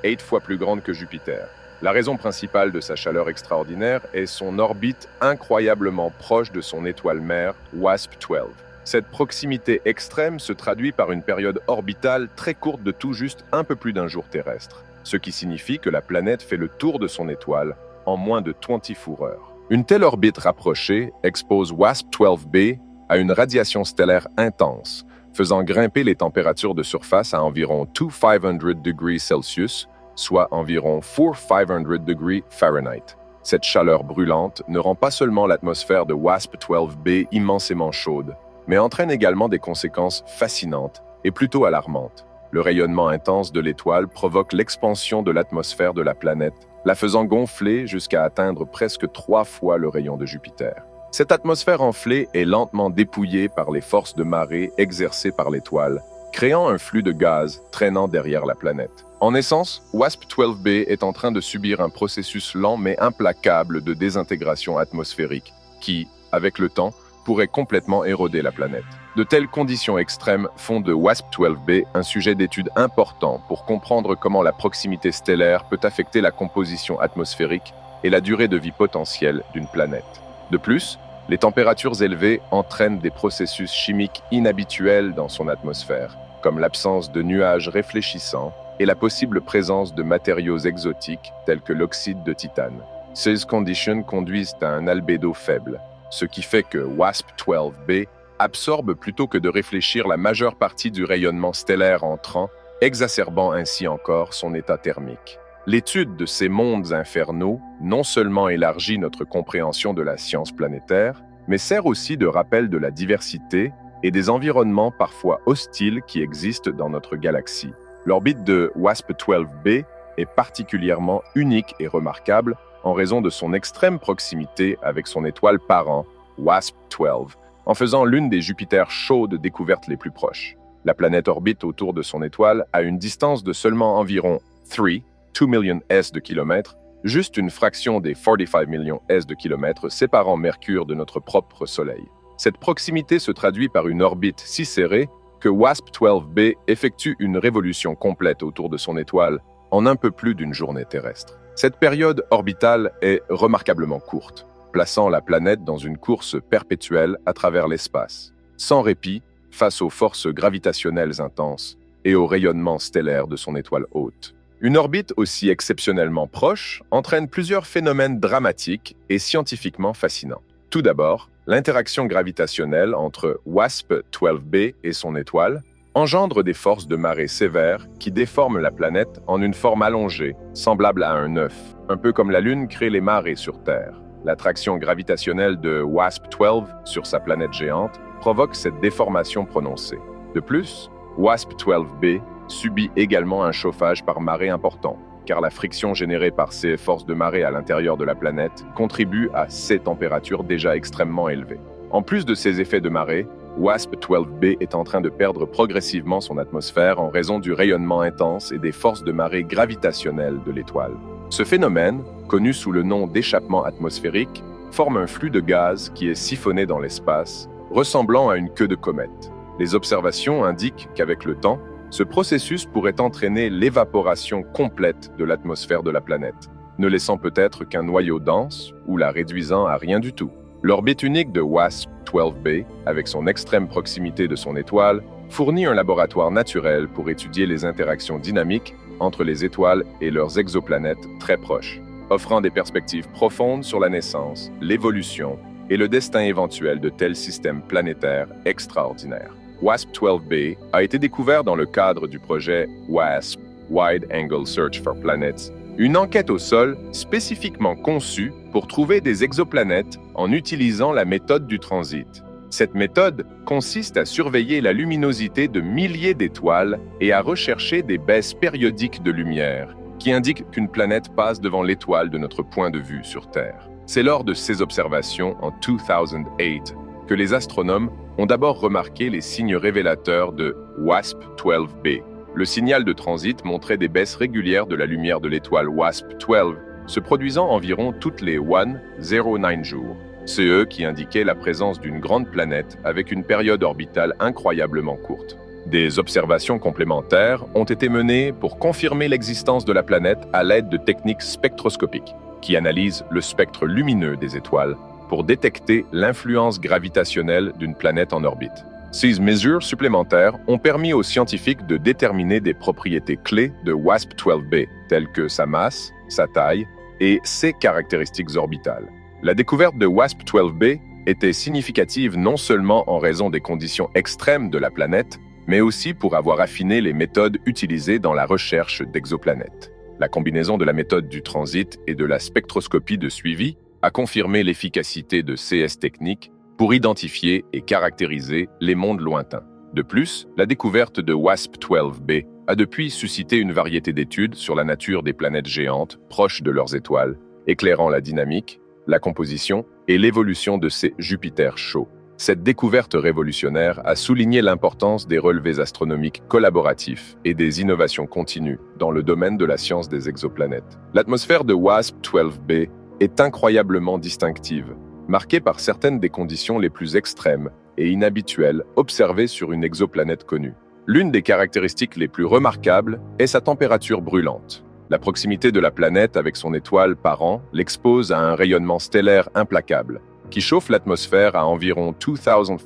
8 fois plus grande que Jupiter. La raison principale de sa chaleur extraordinaire est son orbite incroyablement proche de son étoile mère, WASP-12. Cette proximité extrême se traduit par une période orbitale très courte de tout juste un peu plus d'un jour terrestre, ce qui signifie que la planète fait le tour de son étoile en moins de 24 heures. Une telle orbite rapprochée expose WASP-12b à une radiation stellaire intense, faisant grimper les températures de surface à environ 2500 degrés Celsius, soit environ 4500 degrés Fahrenheit. Cette chaleur brûlante ne rend pas seulement l'atmosphère de WASP-12b immensément chaude, mais entraîne également des conséquences fascinantes et plutôt alarmantes. Le rayonnement intense de l'étoile provoque l'expansion de l'atmosphère de la planète, la faisant gonfler jusqu'à atteindre presque 3 fois le rayon de Jupiter. Cette atmosphère enflée est lentement dépouillée par les forces de marée exercées par l'étoile, créant un flux de gaz traînant derrière la planète. En essence, WASP-12b est en train de subir un processus lent mais implacable de désintégration atmosphérique qui, avec le temps, pourrait complètement éroder la planète. De telles conditions extrêmes font de WASP-12b un sujet d'étude important pour comprendre comment la proximité stellaire peut affecter la composition atmosphérique et la durée de vie potentielle d'une planète. De plus, les températures élevées entraînent des processus chimiques inhabituels dans son atmosphère, comme l'absence de nuages réfléchissants et la possible présence de matériaux exotiques tels que l'oxyde de titane. Ces conditions conduisent à un albédo faible, ce qui fait que WASP-12b absorbe plutôt que de réfléchir la majeure partie du rayonnement stellaire entrant, exacerbant ainsi encore son état thermique. L'étude de ces mondes infernaux non seulement élargit notre compréhension de la science planétaire, mais sert aussi de rappel de la diversité et des environnements parfois hostiles qui existent dans notre galaxie. L'orbite de WASP-12b est particulièrement unique et remarquable en raison de son extrême proximité avec son étoile parent, WASP-12, en faisant l'une des Jupiters chaudes découvertes les plus proches. La planète orbite autour de son étoile à une distance de seulement environ 2 millions S de kilomètres, juste une fraction des 45 millions S de kilomètres séparant Mercure de notre propre Soleil. Cette proximité se traduit par une orbite si serrée que WASP-12b effectue une révolution complète autour de son étoile en un peu plus d'une journée terrestre. Cette période orbitale est remarquablement courte, plaçant la planète dans une course perpétuelle à travers l'espace, sans répit face aux forces gravitationnelles intenses et au rayonnement stellaire de son étoile hôte. Une orbite aussi exceptionnellement proche entraîne plusieurs phénomènes dramatiques et scientifiquement fascinants. Tout d'abord, l'interaction gravitationnelle entre WASP-12b et son étoile engendre des forces de marée sévères qui déforment la planète en une forme allongée, semblable à un œuf, un peu comme la Lune crée les marées sur Terre. L'attraction gravitationnelle de WASP-12 sur sa planète géante provoque cette déformation prononcée. De plus, WASP-12b subit également un chauffage par marée important, car la friction générée par ces forces de marée à l'intérieur de la planète contribue à ces températures déjà extrêmement élevées. En plus de ces effets de marée, WASP-12b est en train de perdre progressivement son atmosphère en raison du rayonnement intense et des forces de marée gravitationnelles de l'étoile. Ce phénomène, connu sous le nom d'échappement atmosphérique, forme un flux de gaz qui est siphonné dans l'espace, ressemblant à une queue de comète. Les observations indiquent qu'avec le temps, ce processus pourrait entraîner l'évaporation complète de l'atmosphère de la planète, ne laissant peut-être qu'un noyau dense ou la réduisant à rien du tout. L'orbite unique de WASP-12b, avec son extrême proximité de son étoile, fournit un laboratoire naturel pour étudier les interactions dynamiques entre les étoiles et leurs exoplanètes très proches, offrant des perspectives profondes sur la naissance, l'évolution et le destin éventuel de tels systèmes planétaires extraordinaires. WASP-12b a été découvert dans le cadre du projet WASP, Wide Angle Search for Planets, une enquête au sol spécifiquement conçue pour trouver des exoplanètes en utilisant la méthode du transit. Cette méthode consiste à surveiller la luminosité de milliers d'étoiles et à rechercher des baisses périodiques de lumière qui indiquent qu'une planète passe devant l'étoile de notre point de vue sur Terre. C'est lors de ces observations en 2008 que les astronomes ont d'abord remarqué les signes révélateurs de WASP-12b. Le signal de transit montrait des baisses régulières de la lumière de l'étoile WASP-12, se produisant environ toutes les 1,09 jours. C'est eux qui indiquaient la présence d'une grande planète avec une période orbitale incroyablement courte. Des observations complémentaires ont été menées pour confirmer l'existence de la planète à l'aide de techniques spectroscopiques, qui analysent le spectre lumineux des étoiles pour détecter l'influence gravitationnelle d'une planète en orbite. Ces mesures supplémentaires ont permis aux scientifiques de déterminer des propriétés clés de WASP-12b, telles que sa masse, sa taille et ses caractéristiques orbitales. La découverte de WASP-12b était significative non seulement en raison des conditions extrêmes de la planète, mais aussi pour avoir affiné les méthodes utilisées dans la recherche d'exoplanètes. La combinaison de la méthode du transit et de la spectroscopie de suivi a confirmé l'efficacité de ces techniques pour identifier et caractériser les mondes lointains. De plus, la découverte de WASP-12b a depuis suscité une variété d'études sur la nature des planètes géantes proches de leurs étoiles, éclairant la dynamique, la composition et l'évolution de ces Jupiters chauds. Cette découverte révolutionnaire a souligné l'importance des relevés astronomiques collaboratifs et des innovations continues dans le domaine de la science des exoplanètes. L'atmosphère de WASP-12b est incroyablement distinctive, marquée par certaines des conditions les plus extrêmes et inhabituelles observées sur une exoplanète connue. L'une des caractéristiques les plus remarquables est sa température brûlante. La proximité de la planète avec son étoile parent l'expose à un rayonnement stellaire implacable, qui chauffe l'atmosphère à environ 2500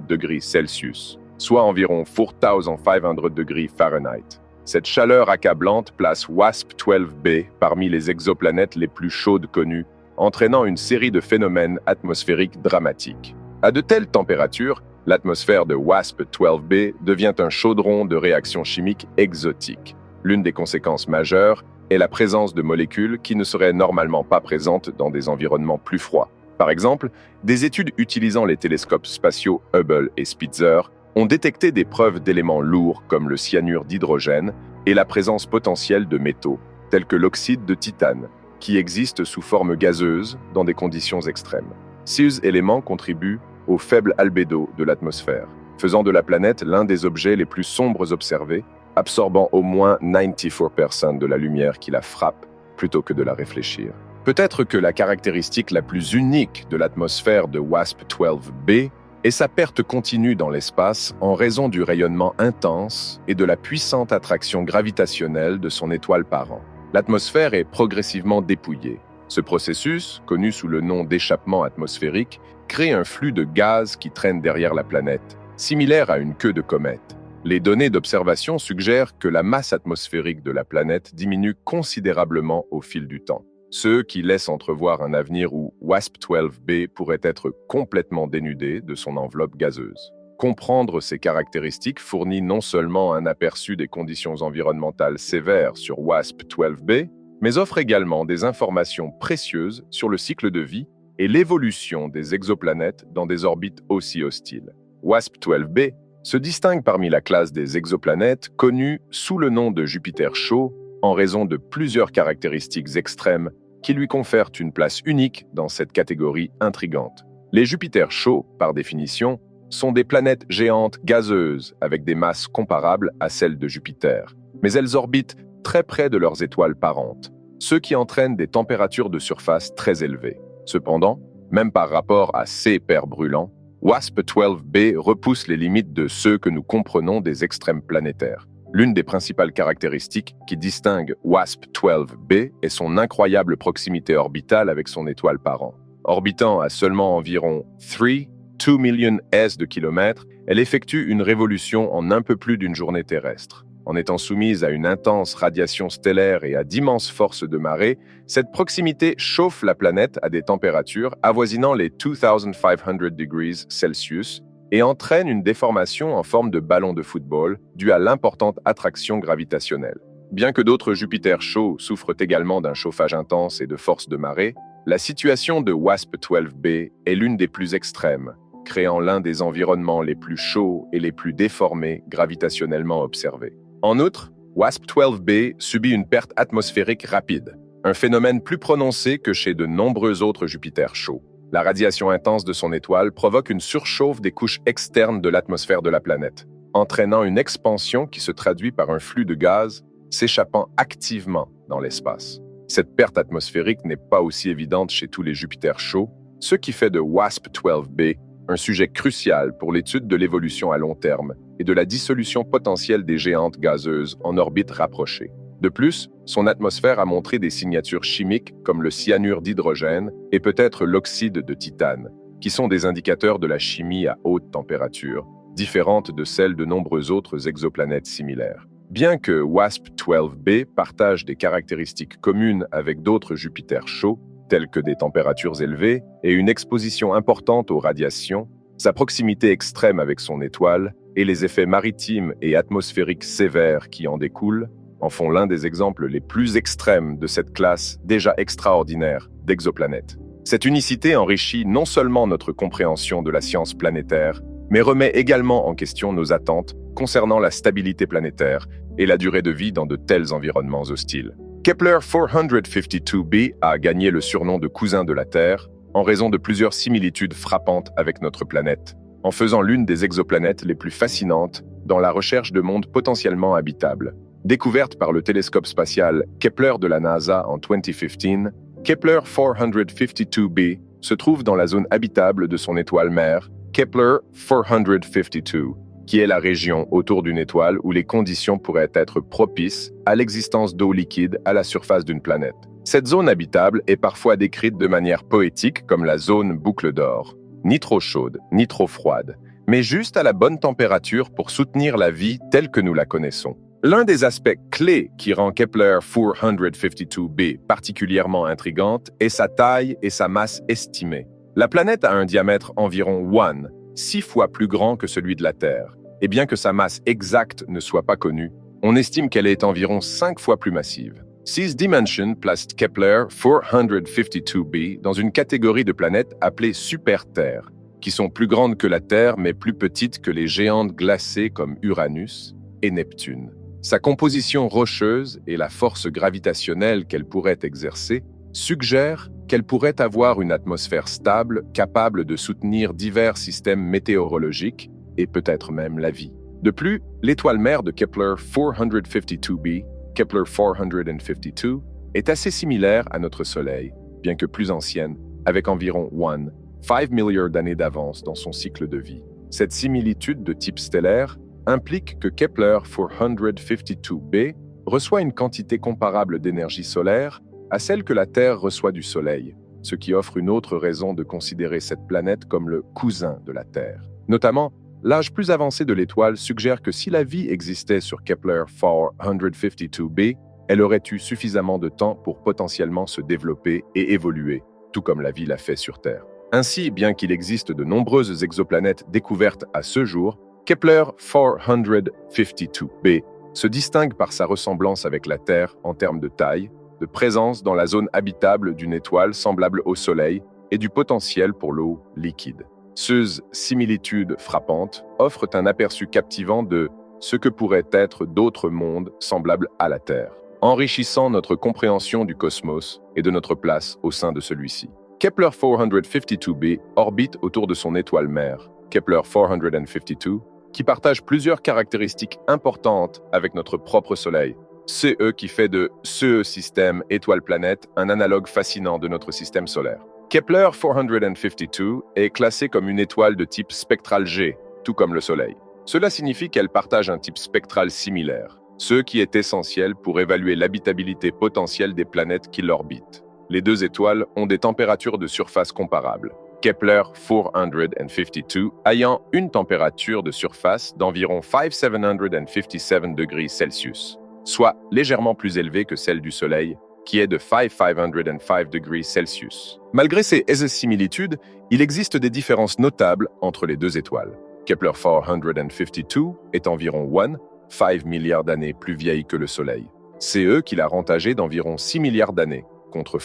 degrés Celsius, soit environ 4500 degrés Fahrenheit. Cette chaleur accablante place WASP-12b parmi les exoplanètes les plus chaudes connues, entraînant une série de phénomènes atmosphériques dramatiques. À de telles températures, l'atmosphère de WASP-12b devient un chaudron de réactions chimiques exotiques. L'une des conséquences majeures est la présence de molécules qui ne seraient normalement pas présentes dans des environnements plus froids. Par exemple, des études utilisant les télescopes spatiaux Hubble et Spitzer ont détecté des preuves d'éléments lourds comme le cyanure d'hydrogène et la présence potentielle de métaux, tels que l'oxyde de titane, qui existent sous forme gazeuse dans des conditions extrêmes. Ces éléments contribuent au faible albédo de l'atmosphère, faisant de la planète l'un des objets les plus sombres observés, absorbant au moins 94% de la lumière qui la frappe plutôt que de la réfléchir. Peut-être que la caractéristique la plus unique de l'atmosphère de WASP-12b est sa perte continue dans l'espace en raison du rayonnement intense et de la puissante attraction gravitationnelle de son étoile parent. L'atmosphère est progressivement dépouillée. Ce processus, connu sous le nom d'échappement atmosphérique, crée un flux de gaz qui traîne derrière la planète, similaire à une queue de comète. Les données d'observation suggèrent que la masse atmosphérique de la planète diminue considérablement au fil du temps, ce qui laisse entrevoir un avenir où WASP-12b pourrait être complètement dénudé de son enveloppe gazeuse. Comprendre ces caractéristiques fournit non seulement un aperçu des conditions environnementales sévères sur WASP-12b, mais offre également des informations précieuses sur le cycle de vie et l'évolution des exoplanètes dans des orbites aussi hostiles. WASP-12b se distingue parmi la classe des exoplanètes connues sous le nom de Jupiter chaud en raison de plusieurs caractéristiques extrêmes qui lui confèrent une place unique dans cette catégorie intrigante. Les Jupiters chauds, par définition, sont des planètes géantes gazeuses avec des masses comparables à celles de Jupiter, mais elles orbitent très près de leurs étoiles parentes, ce qui entraîne des températures de surface très élevées. Cependant, même par rapport à ces pairs brûlants, WASP-12b repousse les limites de ceux que nous comprenons des extrêmes planétaires. L'une des principales caractéristiques qui distingue WASP-12b est son incroyable proximité orbitale avec son étoile parent. Orbitant à seulement environ 2 millions de kilomètres, elle effectue une révolution en un peu plus d'une journée terrestre. En étant soumise à une intense radiation stellaire et à d'immenses forces de marée, cette proximité chauffe la planète à des températures avoisinant les 2500 degrés Celsius et entraîne une déformation en forme de ballon de football due à l'importante attraction gravitationnelle. Bien que d'autres Jupiters chauds souffrent également d'un chauffage intense et de forces de marée, la situation de WASP-12b est l'une des plus extrêmes, créant l'un des environnements les plus chauds et les plus déformés gravitationnellement observés. En outre, WASP-12b subit une perte atmosphérique rapide, un phénomène plus prononcé que chez de nombreux autres Jupiters chauds. La radiation intense de son étoile provoque une surchauffe des couches externes de l'atmosphère de la planète, entraînant une expansion qui se traduit par un flux de gaz s'échappant activement dans l'espace. Cette perte atmosphérique n'est pas aussi évidente chez tous les Jupiters chauds, ce qui fait de WASP-12b un sujet crucial pour l'étude de l'évolution à long terme et de la dissolution potentielle des géantes gazeuses en orbite rapprochée. De plus, son atmosphère a montré des signatures chimiques comme le cyanure d'hydrogène et peut-être l'oxyde de titane, qui sont des indicateurs de la chimie à haute température, différentes de celles de nombreuses autres exoplanètes similaires. Bien que WASP-12b partage des caractéristiques communes avec d'autres Jupiters chauds, telles que des températures élevées et une exposition importante aux radiations, sa proximité extrême avec son étoile et les effets maritimes et atmosphériques sévères qui en découlent en font l'un des exemples les plus extrêmes de cette classe déjà extraordinaire d'exoplanètes. Cette unicité enrichit non seulement notre compréhension de la science planétaire, mais remet également en question nos attentes concernant la stabilité planétaire et la durée de vie dans de tels environnements hostiles. Kepler 452b a gagné le surnom de cousin de la Terre en raison de plusieurs similitudes frappantes avec notre planète, en faisant l'une des exoplanètes les plus fascinantes dans la recherche de mondes potentiellement habitables. Découverte par le télescope spatial Kepler de la NASA en 2015, Kepler 452b se trouve dans la zone habitable de son étoile mère, Kepler 452, qui est la région autour d'une étoile où les conditions pourraient être propices à l'existence d'eau liquide à la surface d'une planète. Cette zone habitable est parfois décrite de manière poétique comme la zone boucle d'or, ni trop chaude, ni trop froide, mais juste à la bonne température pour soutenir la vie telle que nous la connaissons. L'un des aspects clés qui rend Kepler 452b particulièrement intrigante est sa taille et sa masse estimée. La planète a un diamètre environ 6 fois plus grand que celui de la Terre, et bien que sa masse exacte ne soit pas connue, on estime qu'elle est environ 5 fois plus massive. Six Dimension place Kepler 452b dans une catégorie de planètes appelées super-Terres, qui sont plus grandes que la Terre mais plus petites que les géantes glacées comme Uranus et Neptune. Sa composition rocheuse et la force gravitationnelle qu'elle pourrait exercer suggèrent qu'elle pourrait avoir une atmosphère stable capable de soutenir divers systèmes météorologiques et peut-être même la vie. De plus, l'étoile mère de Kepler 452b, Kepler 452, est assez similaire à notre Soleil, bien que plus ancienne, avec environ 5 milliards d'années d'avance dans son cycle de vie. Cette similitude de type stellaire implique que Kepler 452b reçoit une quantité comparable d'énergie solaire à celle que la Terre reçoit du Soleil, ce qui offre une autre raison de considérer cette planète comme le cousin de la Terre. Notamment, L'âge plus avancé de l'étoile suggère que si la vie existait sur Kepler-452b, elle aurait eu suffisamment de temps pour potentiellement se développer et évoluer, tout comme la vie l'a fait sur Terre. Ainsi, bien qu'il existe de nombreuses exoplanètes découvertes à ce jour, Kepler-452b se distingue par sa ressemblance avec la Terre en termes de taille, de présence dans la zone habitable d'une étoile semblable au Soleil et du potentiel pour l'eau liquide. Ces similitudes frappantes offrent un aperçu captivant de ce que pourraient être d'autres mondes semblables à la Terre, enrichissant notre compréhension du cosmos et de notre place au sein de celui-ci. Kepler-452b orbite autour de son étoile mère, Kepler-452, qui partage plusieurs caractéristiques importantes avec notre propre Soleil. CE qui fait de ce système étoile-planète un analogue fascinant de notre système solaire. Kepler-452 est classée comme une étoile de type spectral G, tout comme le Soleil. Cela signifie qu'elle partage un type spectral similaire, ce qui est essentiel pour évaluer l'habitabilité potentielle des planètes qui l'orbitent. Les deux étoiles ont des températures de surface comparables. Kepler-452 ayant une température de surface d'environ 5757 degrés Celsius, soit légèrement plus élevée que celle du Soleil, qui est de 5505 degrés Celsius. Malgré ces similitudes, il existe des différences notables entre les deux étoiles. Kepler-452 est environ 5 milliards d'années plus vieille que le Soleil. CE qui la rend âgée d'environ 6 milliards d'années, contre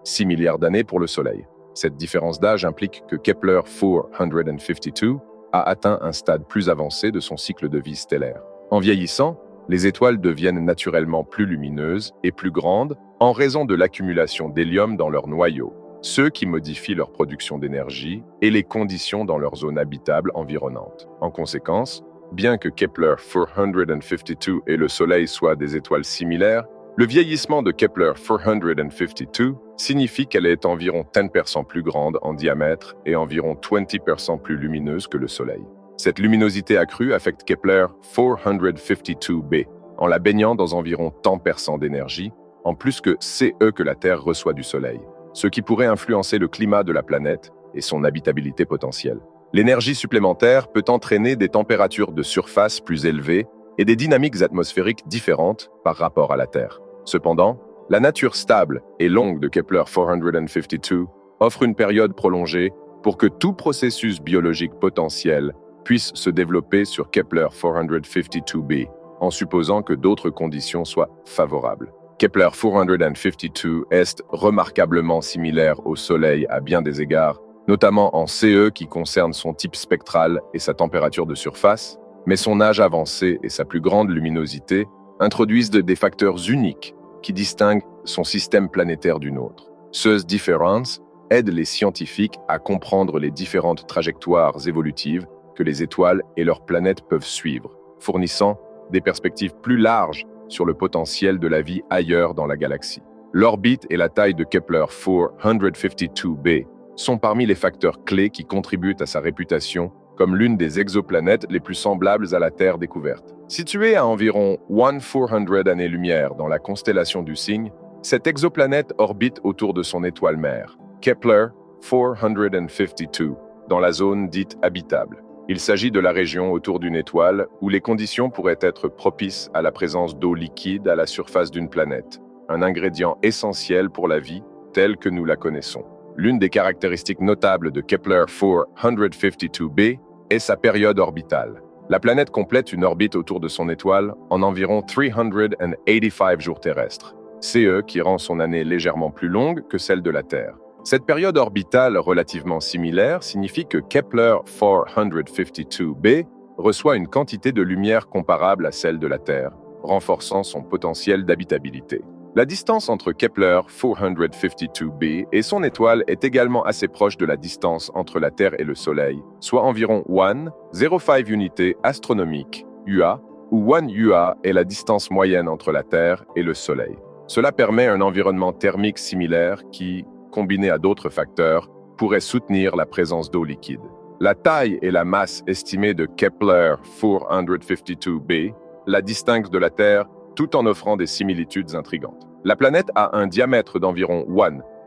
6 milliards d'années pour le Soleil. Cette différence d'âge implique que Kepler-452 a atteint un stade plus avancé de son cycle de vie stellaire. En vieillissant, les étoiles deviennent naturellement plus lumineuses et plus grandes en raison de l'accumulation d'hélium dans leur noyau, ce qui modifie leur production d'énergie et les conditions dans leur zone habitable environnante. En conséquence, bien que Kepler-452 et le Soleil soient des étoiles similaires, le vieillissement de Kepler-452 signifie qu'elle est environ 10% plus grande en diamètre et environ 20% plus lumineuse que le Soleil. Cette luminosité accrue affecte Kepler-452b en la baignant dans environ 10% d'énergie, en plus que CE que la Terre reçoit du Soleil, ce qui pourrait influencer le climat de la planète et son habitabilité potentielle. L'énergie supplémentaire peut entraîner des températures de surface plus élevées et des dynamiques atmosphériques différentes par rapport à la Terre. Cependant, la nature stable et longue de Kepler-452 offre une période prolongée pour que tout processus biologique potentiel puisse se développer sur Kepler-452b, en supposant que d'autres conditions soient favorables. Kepler-452 est remarquablement similaire au Soleil à bien des égards, notamment en CE qui concerne son type spectral et sa température de surface, mais son âge avancé et sa plus grande luminosité introduisent des facteurs uniques qui distinguent son système planétaire d'une autre. Ces différences aident les scientifiques à comprendre les différentes trajectoires évolutives que les étoiles et leurs planètes peuvent suivre, fournissant des perspectives plus larges sur le potentiel de la vie ailleurs dans la galaxie. L'orbite et la taille de Kepler-452b sont parmi les facteurs clés qui contribuent à sa réputation comme l'une des exoplanètes les plus semblables à la Terre découverte. Située à environ 400 années-lumière dans la constellation du Cygne, cette exoplanète orbite autour de son étoile mère, Kepler-452, dans la zone dite habitable. Il s'agit de la région autour d'une étoile où les conditions pourraient être propices à la présence d'eau liquide à la surface d'une planète, un ingrédient essentiel pour la vie telle que nous la connaissons. L'une des caractéristiques notables de Kepler-452b est sa période orbitale. La planète complète une orbite autour de son étoile en environ 385 jours terrestres, CE qui rend son année légèrement plus longue que celle de la Terre. Cette période orbitale relativement similaire signifie que Kepler-452b reçoit une quantité de lumière comparable à celle de la Terre, renforçant son potentiel d'habitabilité. La distance entre Kepler-452b et son étoile est également assez proche de la distance entre la Terre et le Soleil, soit environ 1,05 unités astronomiques, UA, où 1 UA est la distance moyenne entre la Terre et le Soleil. Cela permet un environnement thermique similaire qui, combiné à d'autres facteurs, pourrait soutenir la présence d'eau liquide. La taille et la masse estimée de Kepler-452b la distinguent de la Terre tout en offrant des similitudes intrigantes. La planète a un diamètre d'environ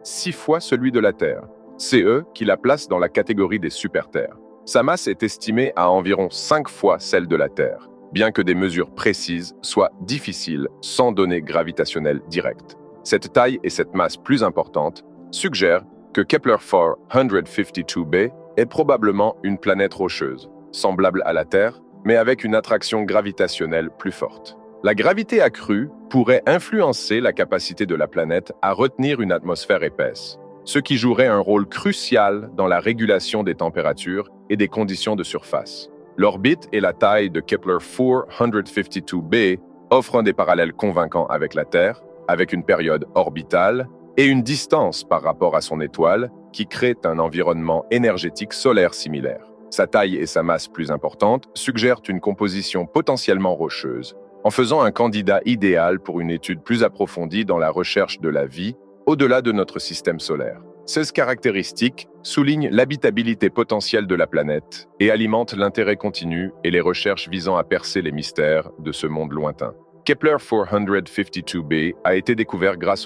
6 fois celui de la Terre, CE qui la place dans la catégorie des super-Terres. Sa masse est estimée à environ 5 fois celle de la Terre, bien que des mesures précises soient difficiles sans données gravitationnelles directes. Cette taille et cette masse plus importantes suggèrent que Kepler-452b est probablement une planète rocheuse, semblable à la Terre, mais avec une attraction gravitationnelle plus forte. La gravité accrue pourrait influencer la capacité de la planète à retenir une atmosphère épaisse, ce qui jouerait un rôle crucial dans la régulation des températures et des conditions de surface. L'orbite et la taille de Kepler-452b offrent des parallèles convaincants avec la Terre, avec une période orbitale et une distance par rapport à son étoile qui crée un environnement énergétique solaire similaire. Sa taille et sa masse plus importantes suggèrent une composition potentiellement rocheuse, en faisant un candidat idéal pour une étude plus approfondie dans la recherche de la vie au-delà de notre système solaire. Ces caractéristiques soulignent l'habitabilité potentielle de la planète et alimentent l'intérêt continu et les recherches visant à percer les mystères de ce monde lointain. Kepler-452b a été découvert grâce au